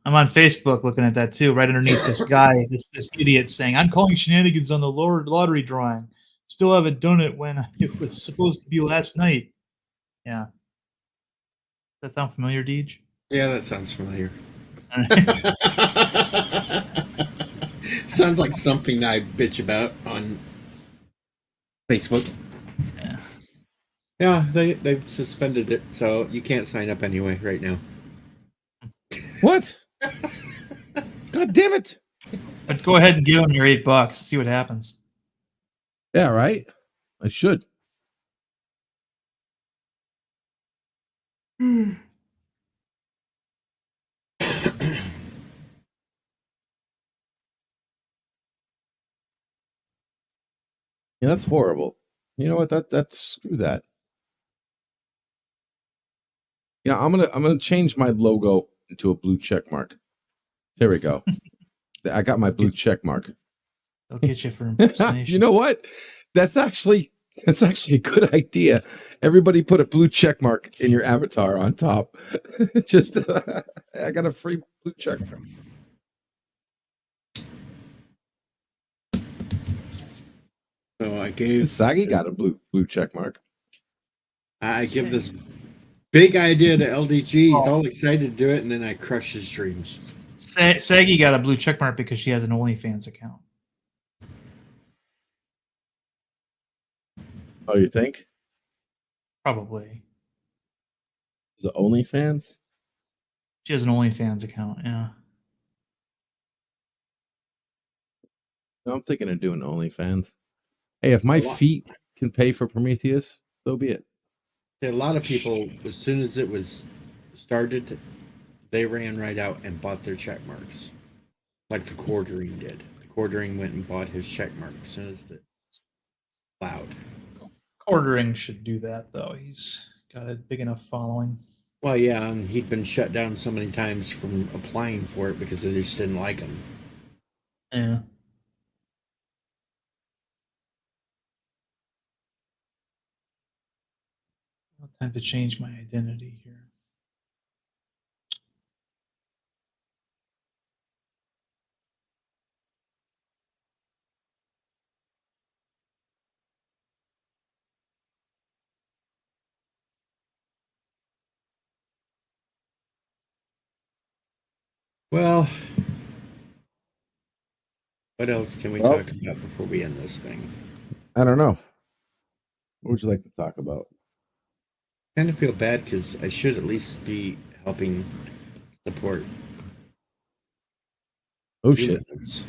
I'm on Facebook looking at that too, right underneath this guy, this idiot saying, "I'm calling shenanigans on the lottery drawing. Still haven't done it when it was supposed to be last night." Yeah. Does that sound familiar, Deej? Yeah, that sounds familiar. Sounds like something I bitch about on Facebook. Yeah. Yeah, they've suspended it, so you can't sign up anyway right now. What? God damn it. But go ahead and give them your $8. See what happens. Yeah, right? I should. Yeah, that's horrible. You know what? That's screw that. Yeah, I'm gonna change my logo into a blue check mark. There we go. I got my blue check mark. They'll get you for impersonation. You know what? That's actually a good idea. Everybody put a blue check mark in your avatar on top. Just I got a free blue check mark. So I gave Sagi got a blue check mark. I give this big idea to LDG. He's all excited to do it, and then I crush his dreams. Saggy got a blue check mark because she has an OnlyFans account. Oh, you think? Probably. Is it OnlyFans? She has an OnlyFans account, yeah. No, I'm thinking of doing OnlyFans. Hey, if my feet can pay for Prometheus, so be it. A lot of people, as soon as it was started, they ran right out and bought their check marks, like the Quartering did. The Quartering went and bought his check mark as soon as it allowed. Quartering should do that, though. He's got a big enough following. Well, yeah, and he'd been shut down so many times from applying for it because they just didn't like him. Yeah. Time to change my identity here. Well, what else can we talk about before we end this thing? I don't know. What would you like to talk about? I kind of feel bad because I should at least be helping support. Oh shit! Humans.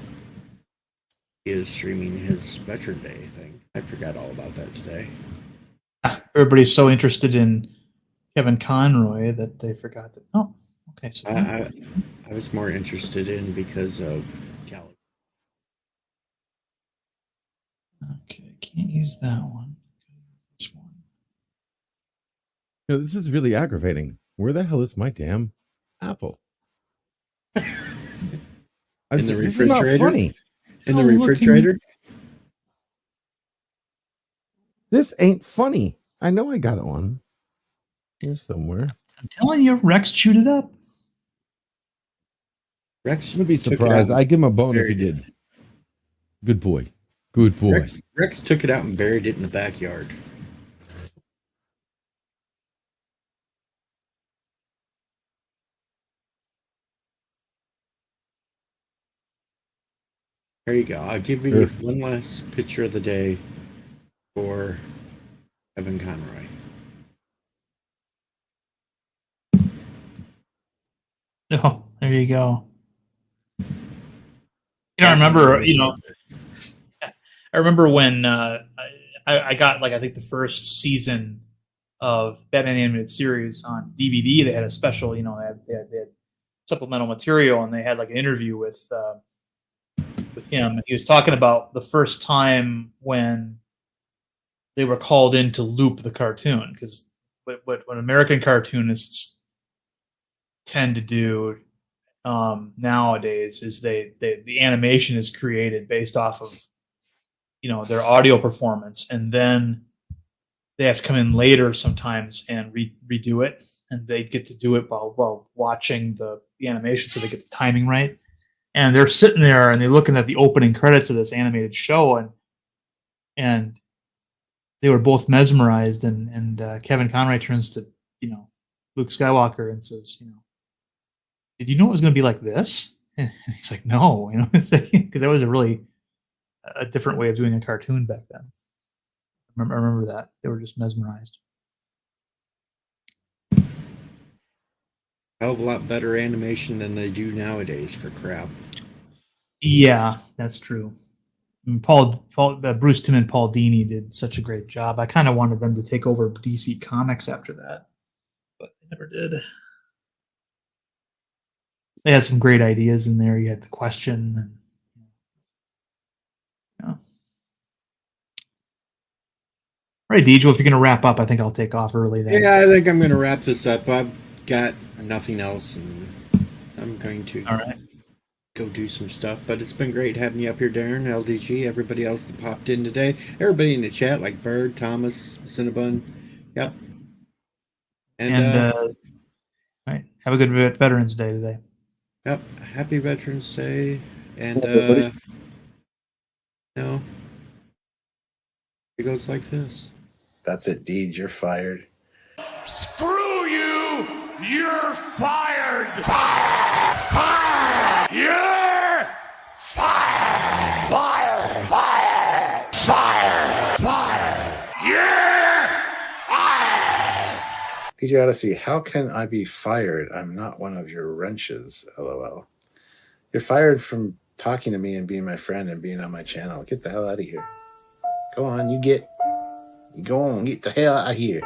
He is streaming his Veteran Day thing. I forgot all about that today. Everybody's so interested in Kevin Conroy that they forgot that. Oh, okay. So I was more interested in because of Gallagher. okay, can't use that one. This one. this is really aggravating. Where the hell is my damn apple? In the This is not refrigerator? funny. In the Oh, look, refrigerator? This ain't funny. I know I got one here somewhere. I'm telling you, Rex chewed it up. Rex I'm gonna be took it surprised. out I'd give him a bone if he buried it. did. Good boy. Good boy. Rex took it out and buried it in the backyard. There you go. I'll give you one last picture of the day for Evan Conroy. Oh, there you go. I remember, I remember when I got I think the first season of Batman the Animated Series on DVD. They had a special, they had supplemental material, and they had an interview with him. And he was talking about the first time when they were called in to loop the cartoon, because what American cartoonists tend to do nowadays is the animation is created based off of their audio performance, and then they have to come in later sometimes and redo it, and they get to do it while watching the animation, so they get the timing right. And they're sitting there and they're looking at the opening credits of this animated show, and they were both mesmerized. And Kevin Conroy turns to Luke Skywalker and says, "Did you know it was going to be like this?" And he's like, "No," because that was a different way of doing a cartoon back then. I remember that they were just mesmerized. Hell of a lot better animation than they do nowadays for crap. Yeah, that's true. I mean, Bruce Timm and Paul Dini did such a great job. I kind of wanted them to take over DC Comics after that, but they never did. They had some great ideas in there. You had the Question, and yeah. All right, Deej, if you're going to wrap up, I think I'll take off early then. Yeah, I think I'm going to wrap this up. I've got nothing else, and I'm going to go do some stuff. But it's been great having you up here, Darren, LDG, everybody else that popped in today. Everybody in the chat, like Bird, Thomas, Cinnabon. Yep. And all right, have a good Veterans Day today. Yep. Happy Veterans Day. And, it goes like this. That's it, Deej. You're fired. Screw you! You're fired! Fire! Fire! You're fired! Fire! Fire! Fire! Fire! You're fired! PJ Odyssey, how can I be fired? I'm not one of your wrenches, LOL. You're fired from talking to me and being my friend and being on my channel. Get the hell out of here. Go on, you go on, get the hell out of here.